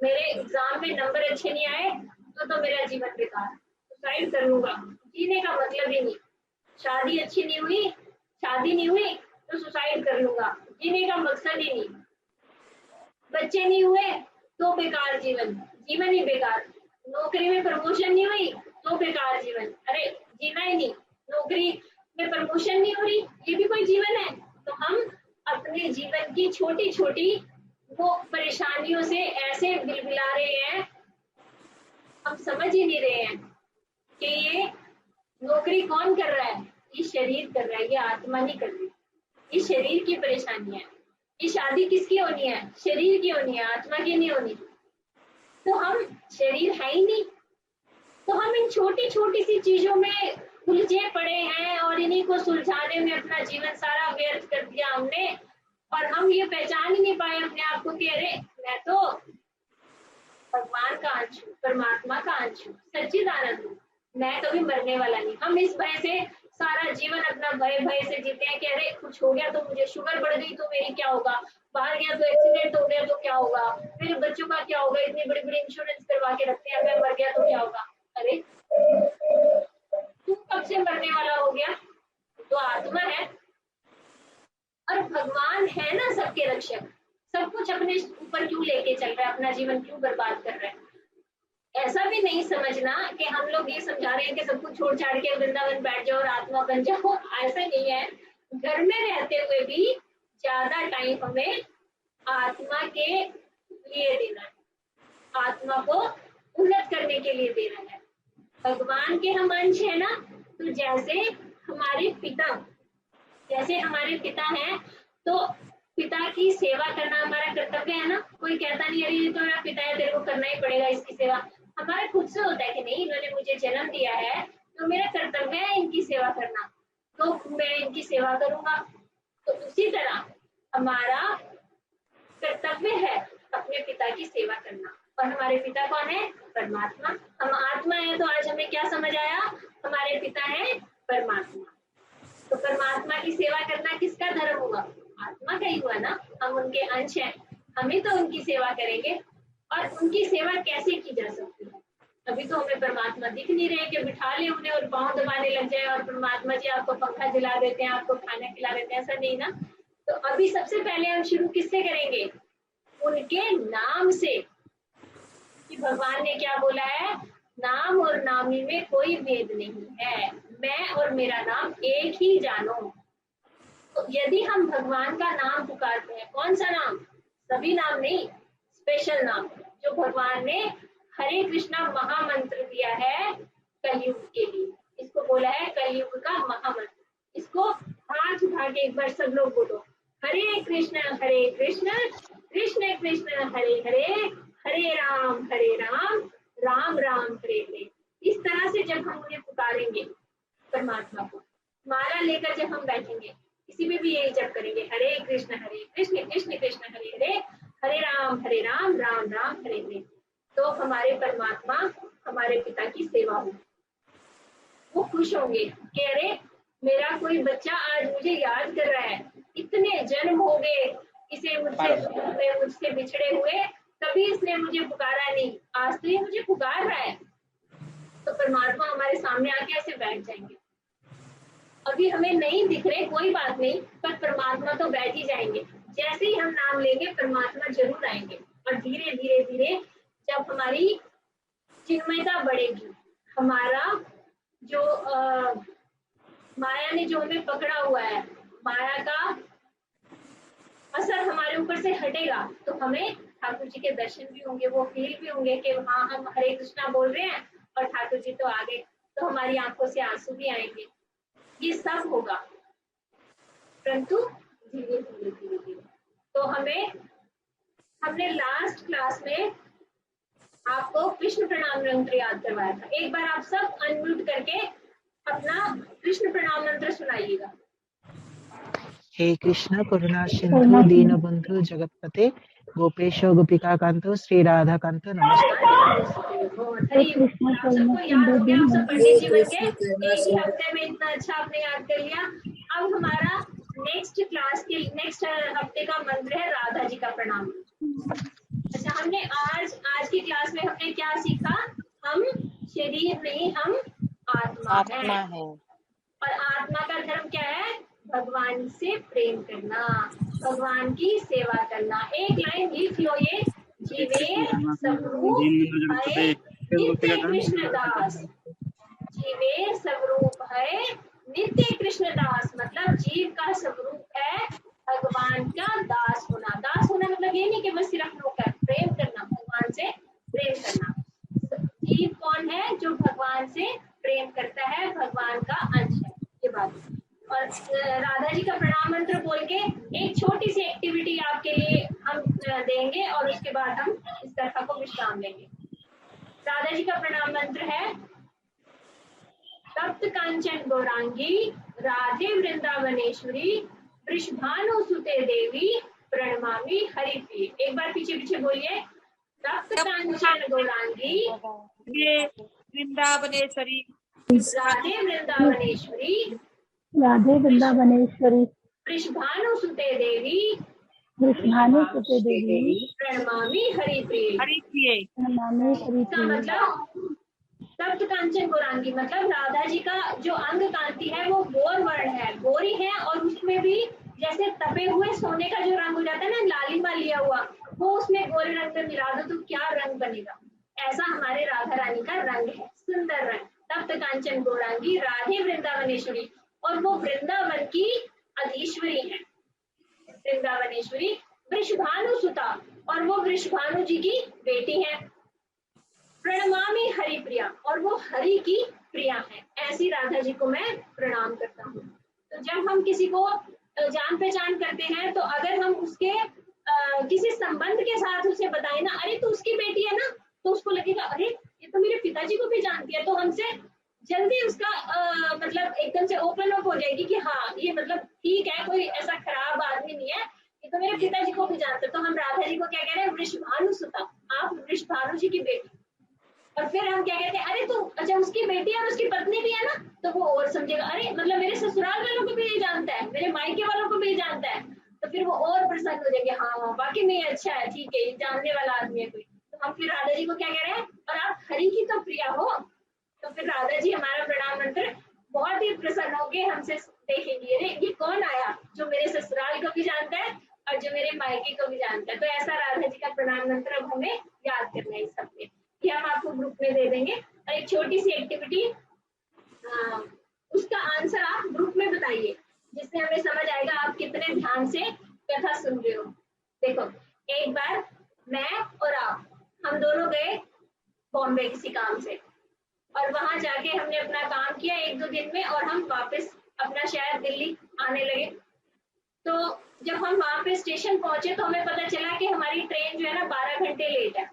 मेरे एग्जाम में नंबर अच्छे नहीं आए तो मेरा जीवन बेकार, सुसाइड कर लूंगा, जीने का मतलब ही नहीं, शादी अच्छी नहीं हुई, शादी नहीं हुई तो सुसाइड कर लूंगा, जीने का मकसद ही नहीं, बच्चे नहीं हुए तो बेकार जीवन, जीवन ही बेकार, नौकरी में प्रमोशन नहीं हुई तो बेकार जीवन, अरे जीना ही नहीं, नौकरी में प्रमोशन नहीं हो रही ये भी कोई जीवन है। तो हम अपने जीवन की छोटी छोटी वो परेशानियों से ऐसे बिलबिला रहे हैं, हम समझ ही नहीं रहे हैं कि ये नौकरी कौन कर रहा है, ये शरीर कर रहा है, ये आत्मा नहीं कर रही, ये शरीर की परेशानी है। ये शादी किसकी होनी है, शरीर की होनी है, आत्मा की नहीं होनी। तो हम शरीर है ही नहीं, तो हम इन छोटी छोटी सी चीजों में उलझे पड़े हैं और इन्हीं को सुलझाने में अपना जीवन सारा व्यर्थ कर दिया हमने, और हम ये पहचान ही नहीं पाए अपने आप को कि अरे मैं तो भगवान का अंश हूँ, परमात्मा का अंश हूँ, सच्चिदानंद हूँ, मैं कभी मरने वाला नहीं। हम इस भय से सारा जीवन अपना भय भय से जीते हैं कि अरे कुछ हो गया तो, मुझे शुगर बढ़ गई तो मेरी क्या होगा, बाहर गया तो एक्सीडेंट हो गया तो क्या होगा, मेरे बच्चों का क्या होगा, इतनी बड़ी बड़ी इंश्योरेंस करवा के रखते हैं, मैं मर गया तो क्या होगा। अरे तू कब से मरने वाला हो गया, तो आत्मा है और भगवान है ना सबके रक्षक, सब कुछ अपने ऊपर क्यों लेके चल रहा है, अपना जीवन क्यों बर्बाद कर रहा है। ऐसा भी नहीं समझना कि हम लोग ये समझा रहे हैं कि सब कुछ छोड़ छाड़ के वृंदावन बैठ जाओ और आत्मा बन जाओ, ऐसा नहीं है। घर में रहते हुए भी ज्यादा टाइम हमें आत्मा के लिए देना है, आत्मा को उन्नत करने के लिए देना है। भगवान के हम अंश है ना, तो जैसे हमारे पिता हैं, तो पिता की सेवा करना हमारा कर्तव्य है ना। कोई कहता नहीं अरे ये तो मेरा पिता है, तेरे को करना ही पड़ेगा इसकी सेवा, हमारा खुद से होता है कि नहीं इन्होंने मुझे जन्म दिया है तो मेरा कर्तव्य है इनकी सेवा करना, तो मैं इनकी सेवा करूंगा। तो उसी तरह हमारा कर्तव्य है अपने पिता की सेवा करना, और हमारे पिता कौन है, परमात्मा। हम आत्मा है, तो आज हमें क्या समझ आया, हमारे पिता है परमात्मा। तो परमात्मा की सेवा करना किसका धर्म हुआ, आत्मा का ही हुआ ना, हम उनके अंश हैं, हमें तो उनकी सेवा करेंगे। और उनकी सेवा कैसे की जा सकती है, अभी तो हमें परमात्मा दिख नहीं रहे कि बिठा ले उन्हें और पाँव दबाने लग जाए और परमात्मा जी आपको पंखा दिला देते हैं, आपको खाना खिला देते हैं, ऐसा नहीं ना। तो अभी सबसे पहले हम शुरू किससे करेंगे, उनके नाम से, कि भगवान ने क्या बोला है, नाम और नामी में कोई भेद नहीं है, मैं और मेरा नाम एक ही जानो। तो यदि हम भगवान का नाम पुकारते हैं, कौन सा नाम, सभी नाम नहीं, स्पेशल नाम जो भगवान ने हरे कृष्णा महामंत्र दिया है कलयुग के लिए, इसको बोला है कलयुग का महामंत्र। इसको हाथ उठा के एक बार सब लोग बोलो, हरे कृष्ण कृष्ण कृष्ण हरे हरे, हरे राम राम राम हरे हरे। इस तरह से जब हम उन्हें पुकारेंगे, परमात्मा को माला लेकर जब हम बैठेंगे, किसी में भी यही जब करेंगे, हरे कृष्ण कृष्ण कृष्ण हरे हरे, हरे राम राम राम हरे हरे, तो हमारे परमात्मा हमारे पिता की सेवा होगी। वो खुश होंगे कि अरे मेरा कोई बच्चा आज मुझे याद कर रहा है, इतने जन्म हो गए इसे मुझसे बिछड़े हुए, कभी इसने मुझे पुकारा नहीं, आज तो ये मुझे पुकार रहा है। तो परमात्मा हमारे सामने आके ऐसे बैठ जाएंगे। अभी हमें नहीं दिख रहे कोई बात नहीं, पर परमात्मा तो बैठ ही जाएंगे। जैसे ही हम नाम लेंगे परमात्मा जरूर आएंगे, और धीरे धीरे धीरे जब हमारी चिन्मयता बढ़ेगी, हमारा जो माया ने जो हमें पकड़ा हुआ है, माया का असर हमारे ऊपर से हटेगा तो हमें ठाकुर जी के दर्शन भी होंगे, वो फील भी होंगे कि हाँ हम हरे कृष्णा बोल रहे हैं और ठाकुर जी तो आ गए, तो हमारी आंखों से आंसू भी आएंगे। ये सब होगा, परंतु धीरे धीरे धीरे धीरे। तो हमने लास्ट क्लास में आपको कृष्ण प्रणाम मंत्र याद करवाया था। एक बार आप सब अनम्यूट करके अपना कृष्ण प्रणाम मंत्र सुनाइएगा। हे कृष्ण करुणा सिंधु दीनबंधु जगतपते गोपेश गोपिका कांतो श्री राधा कांतो नमस्ते। बहुत हरी बोल। आप सबको याद हो गया, आप सब पंडित जी बन के एक ही हफ्ते में इतना अच्छा आपने याद कर लिया। अब हमारा नेक्स्ट क्लास के नेक्स्ट हफ्ते का मंत्र है राधा जी का प्रणाम। अच्छा, हमने आज की क्लास में हमने क्या सीखा? हम शरीर नहीं, हम आत्मा आत्मा है। है। और आत्मा का धर्म क्या है? भगवान से प्रेम करना, भगवान की सेवा करना। एक लाइन लिख लो ये, जीवे स्वरूप है नित्य कृष्ण दास। जीवे स्वरूप है नित्य कृष्ण दास, मतलब जीव का स्वरूप है भगवान का दास होना। दास होना मतलब ये नहीं कि बस सिर्फ नौकर, प्रेम करना, भगवान से प्रेम करना। जीव कौन है? जो भगवान से प्रेम करता है, भगवान का अंश है, ये बात। और राधा जी का प्रणाम मंत्र बोल के एक छोटी सी एक्टिविटी आपके लिए हम देंगे और उसके बाद हम इस कथा को विश्राम देंगे। राधा जी का प्रणाम मंत्र है, तप्त कांचन गौरांगी राधे वृंदावनेश्वरी वृषभानु सुते देवी प्रणमामि हरिप्रिय। एक बार पीछे पीछे बोलिए, तप्त कांचन गौरांगी वृंदावनेश्वरी राधे वृंदावनेश्वरी राधे वृंदावनेश्वरी वृषभानु सुते देवी वृषभानु सुते देवी प्रणमामि हरिप्रिय। हरिप्रिय। प्रणमामि इसका हरिप्रिय। मतलब तप्त कांचन गौरांगी मतलब राधा जी का जो अंग कांति है वो गौर वर्ण है, गौरी है, और उसमें भी जैसे तपे हुए सोने का जो रंग हो जाता है ना, लालिमा लिया हुआ, वो उसमें गोरे रंग में मिला दो तो क्या रंग बनेगा। ऐसा हमारे राधा रानी का रंग है, सुंदर रंग। तप्त कांचन गौरांगी राधे वृंदावनेश्वरी, और वो वृंदावन की अधीश्वरी है, वृंदावनेश्वरी। वृषभानु सुता, और वो वृषभानु जी की बेटी है। प्रणमामि हरिप्रिया, और वो हरि की प्रिया है। ऐसी राधा जी को मैं प्रणाम करता हूँ। तो जब हम किसी को जान पहचान करते हैं तो अगर हम उसके किसी संबंध के साथ उसे बताएं ना, अरे तो उसकी बेटी है ना, तो उसको लगेगा अरे ये तो मेरे पिताजी को भी जानती है, तो हमसे जल्दी उसका मतलब एकदम से ओपन अप हो जाएगी कि हाँ ये मतलब ठीक है, कोई ऐसा खराब आदमी नहीं है, ये तो मेरे पिताजी को भी जानते। तो हम राधा जी को क्या कह रहे हैं? वृषभानु सुता, आप वृषभानु जी की बेटी। और फिर हम क्या कहते हैं? अरे तो अच्छा उसकी बेटी और उसकी पत्नी भी है ना, तो वो और समझेगा अरे मतलब मेरे ससुराल वालों को भी ये जानता है, मेरे मायके वालों को भी ये जानता है, तो फिर वो और प्रसन्न हो जाएंगे, हाँ बाकी में अच्छा है, ठीक है, ये जानने वाला आदमी है कोई। तो हम फिर राधा जी को क्या कह रहे हैं? और आप हरि की तो प्रिया हो। तो फिर राधा जी हमारा प्रणाम मंत्र बहुत ही प्रसन्न होके हमसे देखेंगे, अरे ये कौन आया जो मेरे ससुराल को भी जानता है और जो मेरे मायके को भी जानता है। तो ऐसा राधा जी का प्रणाम मंत्र अब हमें याद करना है इस हफ्ते, कि हम आपको ग्रुप में दे देंगे। और एक छोटी सी एक्टिविटी, उसका आंसर आप ग्रुप में बताइए, जिससे हमें समझ आएगा आप कितने ध्यान से कथा सुन रहे हो। देखो, एक बार मैं और आप, हम दोनों गए बॉम्बे किसी काम से, और वहां जाके हमने अपना काम किया 1-2 दिन में, और हम वापस अपना शहर दिल्ली आने लगे। तो जब हम वहां पे स्टेशन पहुंचे तो हमें पता चला कि हमारी ट्रेन जो है ना 12 घंटे लेट है।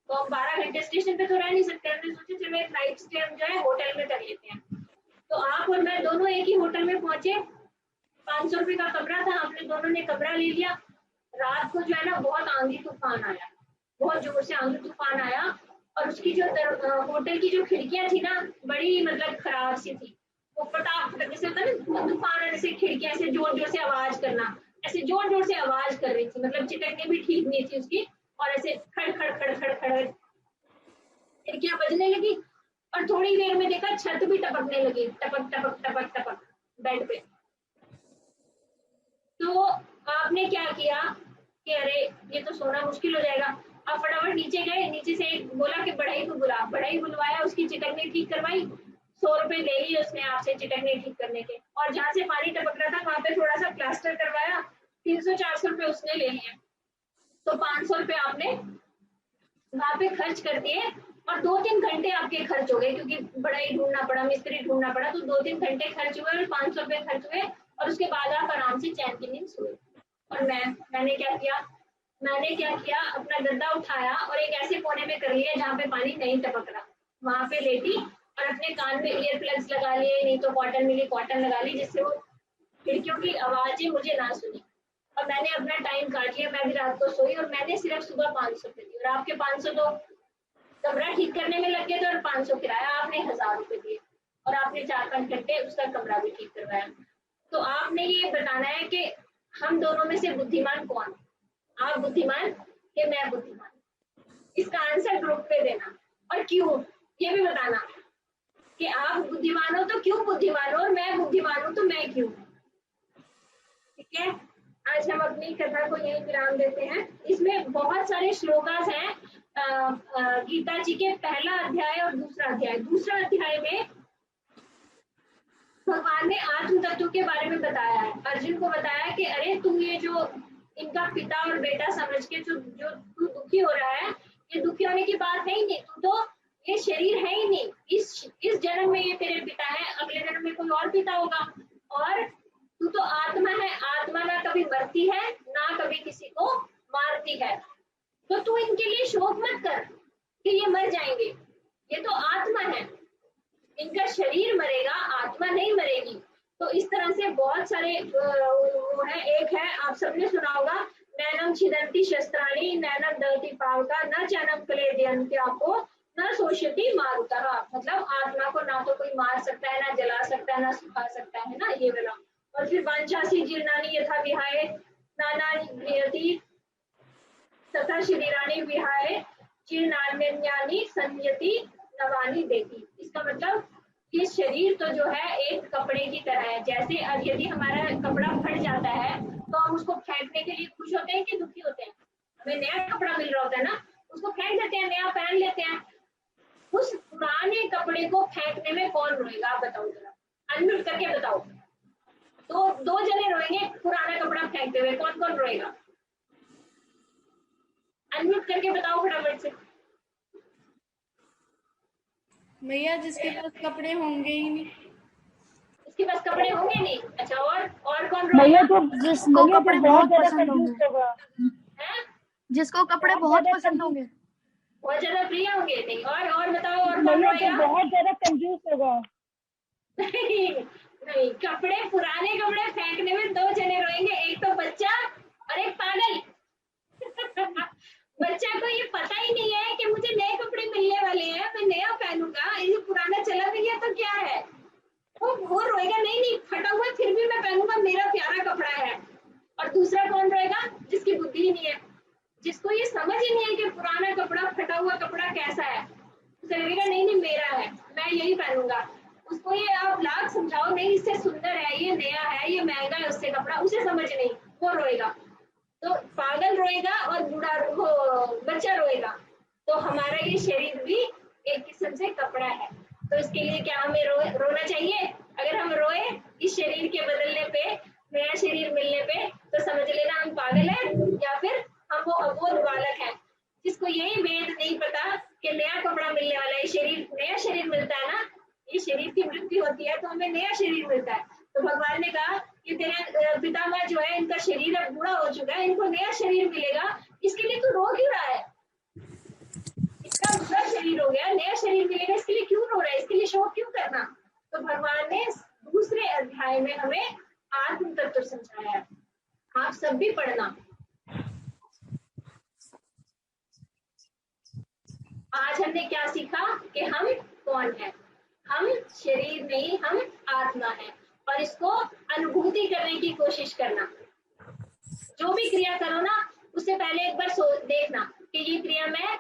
तो हम 12 घंटे स्टेशन पे तो रह नहीं सकते, हमने सोचा चलो एक नाइट स्टे हम जो है होटल में कर लेते हैं। तो आप और मैं दोनों एक ही होटल में पहुंचे, 500 रुपए का कमरा था, हमने दोनों ने कमरा ले लिया। रात को जो है ना बहुत आंधी तूफान आया, बहुत जोर से आंधी तूफान आया, और उसकी जो होटल की जो खिड़कियां थी ना बड़ी मतलब खराब सी थी, वो फटाफट जैसे होता है ना तूफान आने से खिड़कियां ऐसे जोर जोर से आवाज करना, ऐसे जोर जोर से आवाज कर रही थी, मतलब चिटकने भी ठीक नहीं थी उसकी, और ऐसे खड़ खड़ खड़ खड़ खड़ खिड़कियां बजने लगी। और थोड़ी देर में देखा छत भी टपकने लगी, टपक टपक टपक टपक बेड पे। तो आपने क्या किया कि अरे ये तो सोना मुश्किल हो जाएगा। आप फटाफट नीचे गए, नीचे से एक बोला कि बढ़ई को बुला, बढ़ई बुलवाया, उसकी चिटकनी ठीक करवाई, 100 रुपए ले लिए उसने आपसे चिटकने ठीक करने के, और जहाँ से पानी टपक रहा था वहां पे थोड़ा सा प्लास्टर करवाया, 300-400 रुपए उसने ले लिए, तो 500 रुपए आपने वहां पे खर्च कर दिए, और 2-3 घंटे आपके खर्च हो गए, क्योंकि बड़ा ही ढूंढना पड़ा, मिस्त्री ढूंढना पड़ा, तो 2-3 घंटे खर्च हुए और 500 रुपए खर्च हुए, और उसके बाद आप आराम से चैन की नींद सोए। और मैंने क्या किया, अपना गद्दा उठाया और एक ऐसे कोने में कर लिया जहाँ पे पानी नहीं टपक रहा, वहां पे लेटी और अपने कान में ईयर प्लग्स लगा लिए, नहीं तो कॉटन मिली कॉटन लगा ली, जिससे वो खिड़कियों की आवाजें मुझे ना सुनी। और मैंने अपना टाइम काट लिया, मैं भी रात को सोई, और मैंने सिर्फ सुबह 500 रुपए दिए, और आपके 500 तो कमरा ठीक करने में लग गए थे, और 500 किराया, आपने 1000 रुपए दिए, और आपने 4-5 घंटे उसका कमरा भी ठीक करवाया। तो आपने ये बताना है कि हम दोनों में से बुद्धिमान कौन, आप बुद्धिमान कि मैं बुद्धिमान, इसका आंसर ग्रुप पे देना, और क्यों ये भी बताना कि आप बुद्धिमान हो तो क्यों बुद्धिमान हो, और मैं बुद्धिमान हूं तो मैं क्यों। ठीक है, आज हम अपनी कथा को यही विराम देते हैं। इसमें बहुत सारे श्लोकास हैं गीता जी के पहला अध्याय और दूसरा अध्याय में भगवान ने आत्म तत्व के बारे में बताया है। अर्जुन को बताया कि अरे तुम ये जो इनका पिता और बेटा समझ के जो तू दुखी हो रहा है, ये दुखी होने की बात है ही नहीं, तू तो ये शरीर है ही नहीं, इस जन्म में ये तेरे पिता है, अगले जन्म में कोई और पिता होगा, और तू तो आत्मा है, आत्मा ना कभी मरती है ना कभी किसी को मारती है, तो तू इनके लिए शोक मत कर कि ये मर जाएंगे, ये तो आत्मा है, इनका शरीर मरेगा, आत्मा नहीं मरेगी। तो इस तरह से बहुत सारे वो है, एक है आप सबने सुना होगा, नैनम छिदंती शस्त्राणी नैनम दलती पावका न चैनम क्लेदयंती आपको न शोषयति मारुतः, मतलब आत्मा को ना तो कोई मार सकता है, ना जला सकता है, ना सुखा सकता है ना, ये वाला। और फिर वांछासी जीर्णानि यथा विहाय नानानि गृह्यति तथा शरीरानि विहाय जीर्णान्यानि संयति नवानि देती। इसका मतलब ये शरीर तो जो है एक कपड़े की तरह है, जैसे यदि हमारा कपड़ा फट जाता है तो हम उसको फेंकने के लिए खुश होते हैं कि दुखी होते हैं, हमें नया कपड़ा मिल रहा होता है ना, उसको फेंक देते हैं, नया पहन लेते हैं। उस पुराने कपड़े को फेंकने में कौन रोएगा, आप बताओ जरा, अनम्यूट करके बताओ। तो 2 जने रोएंगे पुराना कपड़ा फेंकते हुए, कौन कौन रोएगा, अनम्यूट करके बताओ फटाफट से। भैया जिसके पास कपड़े होंगे ही नहीं, इसके पास कपड़े होंगे नहीं, अच्छा, और कौन भैया रोएगा, तो जिसको भैया कपड़े तो बहुत ज्यादा पसंद कंजूस होंगे, होगा, है जिसको कपड़े बहुत पसंद होंगे, बहुत ज्यादा प्रिय होंगे, नहीं, और बताओ, और कौन भैया तो रोएगा। बहुत ज्यादा कंजूस होगा। नहीं, कपड़े पुराने कपड़े फेंकने में 2 जने रोएंगे, एक तो बच्चा और एक पागल। बच्चा को ये पता ही नहीं है कि मुझे नए कपड़े मिलने वाले हैं, मैं नया पहनूंगा, ये पुराना चला भी गया तो क्या है, वो रोएगा, नहीं फटा हुआ फिर भी मैं पहनूंगा, मेरा प्यारा कपड़ा है। और दूसरा कौन रोएगा, जिसकी बुद्धि ही नहीं है, जिसको ये समझ ही नहीं है कि पुराना कपड़ा फटा हुआ कपड़ा कैसा है, उसे लगेगा नहीं मेरा है, मैं यही पहनूंगा। उसको ये आप लाख समझाओ, नहीं इससे सुंदर है, ये नया है, ये महंगा है उससे कपड़ा, उसे समझ नहीं, वो रोएगा। तो पागल रोएगा और बूढ़ा बच्चा रोएगा। तो हमारा ये शरीर भी एक किस्म से कपड़ा है, तो इसके लिए क्या हमें रोना चाहिए। अगर हम रोए इस शरीर के बदलने पे, नया शरीर मिलने पे, तो समझ लेना हम पागल हैं, या फिर हम वो अबोध बालक हैं जिसको यही वेद नहीं पता कि नया कपड़ा मिलने वाला है, शरीर नया शरीर मिलता है ना, ये शरीर की मृत्यु होती है तो हमें नया शरीर मिलता है। तो भगवान ने कहा कि तेरा पितामह जो है, इनका शरीर अब बूढ़ा हो चुका है, इनको नया शरीर मिलेगा, इसके लिए तू रो क्यों रहा है, इसका बूढ़ा शरीर हो गया, नया शरीर मिलेगा, इसके लिए क्यों रो रहा है, इसके लिए शोक क्यों करना। तो भगवान ने दूसरे अध्याय में हमें आत्म तत्व समझाया है, आप सब भी पढ़ना। आज हमने क्या सीखा कि हम कौन है, हम शरीर नहीं, हम आत्मा है, और इसको अनुभूति करने की कोशिश करना। जो भी क्रिया करो ना, उससे पहले एक बार देखना कि ये क्रिया मैं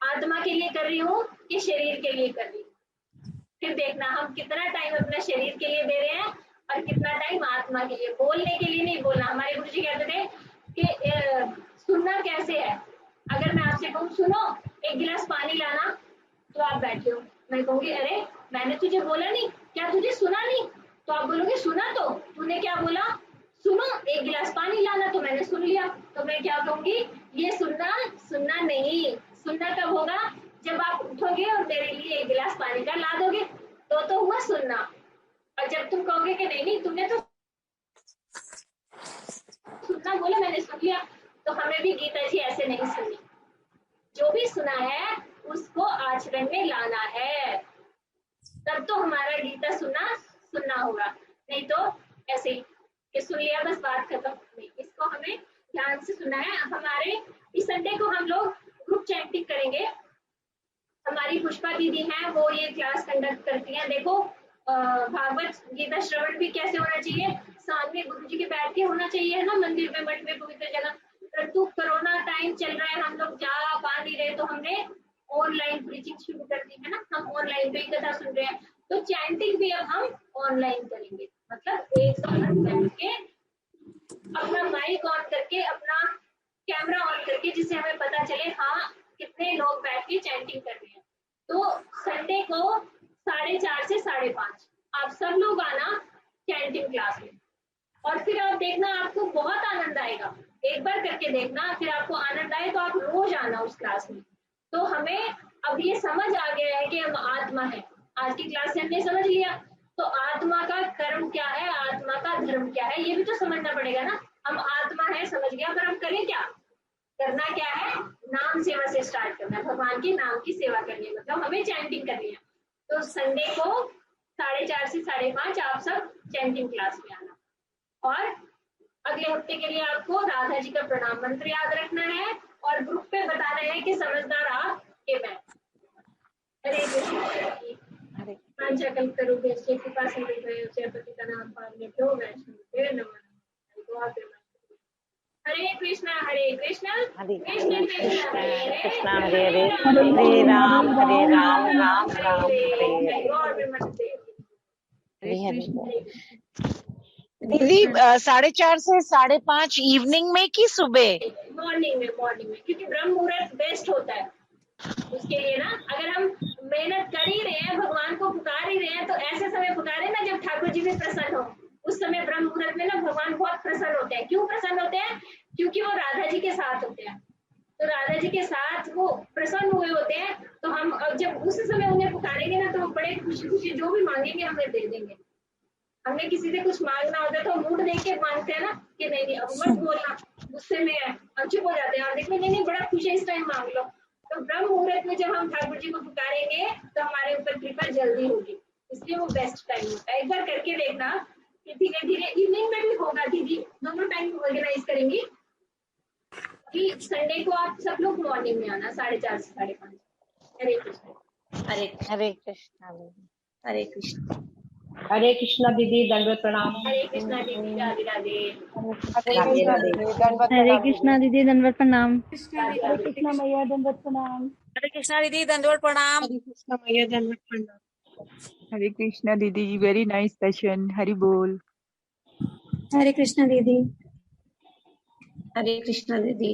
आत्मा के लिए कर रही हूँ कि शरीर के लिए कर रही हूँ। फिर देखना हम कितना टाइम अपने शरीर के लिए दे रहे हैं और कितना टाइम आत्मा के लिए। बोलने के लिए नहीं बोलना। हमारे गुरुजी कहते थे कि सुनना कैसे है, अगर मैं आपसे कहूँ सुनो एक गिलास पानी लाना, तो आप बैठे हो, मैं कहूंगी अरे मैंने तुझे बोला नहीं, क्या तुझे सुना नहीं? तो आप बोलोगे सुना तो, तूने क्या बोला? सुनो, एक गिलास पानी लाना, तो मैंने सुन लिया। तो मैं क्या कहूंगी, ये सुनना सुनना नहीं। सुनना कब होगा? जब आप उठोगे और मेरे लिए एक गिलास पानी का ला दोगे, तो हुआ सुनना। और जब तुम कहोगे कि नहीं नहीं तुमने तो सुनना बोला, मैंने सुन लिया, तो हमें भी गीता जी ऐसे नहीं सुनी। जो भी सुना है उसको आचरण में लाना है, तब तो हमारा गीता सुनना होगा। नहीं तो ऐसे ही कि सुन लिया बस बात खत्म नहीं, इसको हमें ध्यान से सुनना है। हमारे इस संडे को हम लोग ग्रुप चैंटिंग करेंगे। हमारी पुष्पा दीदी हैं, वो ये क्लास कंडक्ट करती हैं। देखो भागवत गीता श्रवण भी कैसे होना चाहिए, सामने गुरु जी के बैठ के होना चाहिए, है ना, मंदिर में, मठ में, पवित्र जगह। परंतु कोरोना टाइम चल रहा है, हम लोग जा पा नहीं रहे, तो हमने ऑनलाइन प्रीचिंग शुरू कर दी है ना, हम ऑनलाइन पे ही कथा सुन रहे हैं। तो चैंटिंग भी अब हम ऑनलाइन करेंगे, मतलब एक साथ बैठ के अपना माइक ऑन करके, अपना कैमरा ऑन करके, जिससे हमें पता चले हाँ कितने लोग बैठ के चैंटिंग कर रहे हैं। तो संडे को 4:30 से 5:30 आप सब लोग आना चैंटिंग क्लास में, और फिर आप देखना आपको बहुत आनंद आएगा। एक बार करके देखना, फिर आपको आनंद आए तो आप रोज आना उस क्लास में। तो हमें अब ये समझ आ गया है कि हम आत्मा है। आज की क्लास से हमने समझ लिया, तो आत्मा का कर्म क्या है, आत्मा का धर्म क्या है, ये भी तो समझना पड़ेगा ना। हम आत्मा है समझ गया, पर हम करें क्या? करना क्या है? नाम सेवा से स्टार्ट करना है, भगवान के नाम की सेवा करनी है, मतलब हमें चैंटिंग करनी है। तो संडे को 4:30 से 5:30 आप सब चैंटिंग क्लास में आना। और अगले हफ्ते के लिए आपको राधा जी का प्रणाम मंत्र याद रखना है, और ग्रुप पे बताना है कि समझदार आप के मैं। हरे कृष्ण। पांचा कल्प करो बेचे कृपा से मिल रहे उसे पति का नाम पालने क्यों वैष्णव नमः। हरे कृष्णा हरे कृष्ण कृष्ण हरे कृष्ण हरे हरे हरे राम राम राम हरे हरे हरे हरे। दीदी 4:30 से 5:30 इवनिंग में कि सुबह? मॉर्निंग में, क्योंकि ब्रह्म मुहूर्त बेस्ट होता है उसके लिए ना। अगर हम मेहनत कर ही रहे हैं, भगवान को पुकार ही रहे हैं, तो ऐसे समय पुकारे ना जब ठाकुर जी भी प्रसन्न हो। उस समय ब्रह्म मुहूर्त में ना भगवान बहुत प्रसन्न होते हैं। क्यों प्रसन्न होते हैं? क्योंकि वो राधा जी के साथ होते हैं। तो राधा जी के साथ वो प्रसन्न हुए होते हैं, तो हम जब उस समय उन्हें पुकारेंगे ना, तो वो बड़े खुशी खुशी जो भी मांगेंगे हमें दे देंगे। हमने किसी से कुछ मांगना होता है तो मूड देख के मांगते हैं ना कि नहीं नहीं अब मत बोलना, गुस्से में है, हम चुप हो जाते हैं और देखते नहीं नहीं बड़ा खुश है इस टाइम मांग लो। तो ब्रह्म मुहूर्त में जब हम ठाकुर जी को पुकारेंगे तो हमारे ऊपर कृपा जल्दी होगी, इसलिए वो बेस्ट टाइम होता है। एक बार करके देखना कि धीरे धीरे इवनिंग में भी होगा। दीदी दोनों टाइम ऑर्गेनाइज करेंगी कि संडे को आप सब लोग मॉर्निंग में आना 4:30 से 5:30। हरे कृष्ण। हरे कृष्ण हरे कृष्ण। हरे कृष्णा दीदी, दंडवत प्रणाम। हरे कृष्णा दीदी, राधे राधे। राधे राधे। हरे कृष्णा दीदी, दंडवत प्रणाम। कृष्णा राधे हरे राधे। कृष्णा मैया, दंडवत प्रणाम। हरे कृष्णा दीदी दंडवत प्रणाम। हरे कृष्णा मैया, दंडवत प्रणाम। हरे कृष्णा दीदी जी, वेरी नाइस सेशन, हरि बोल। हरे कृष्णा दीदी। हरे कृष्णा दीदी।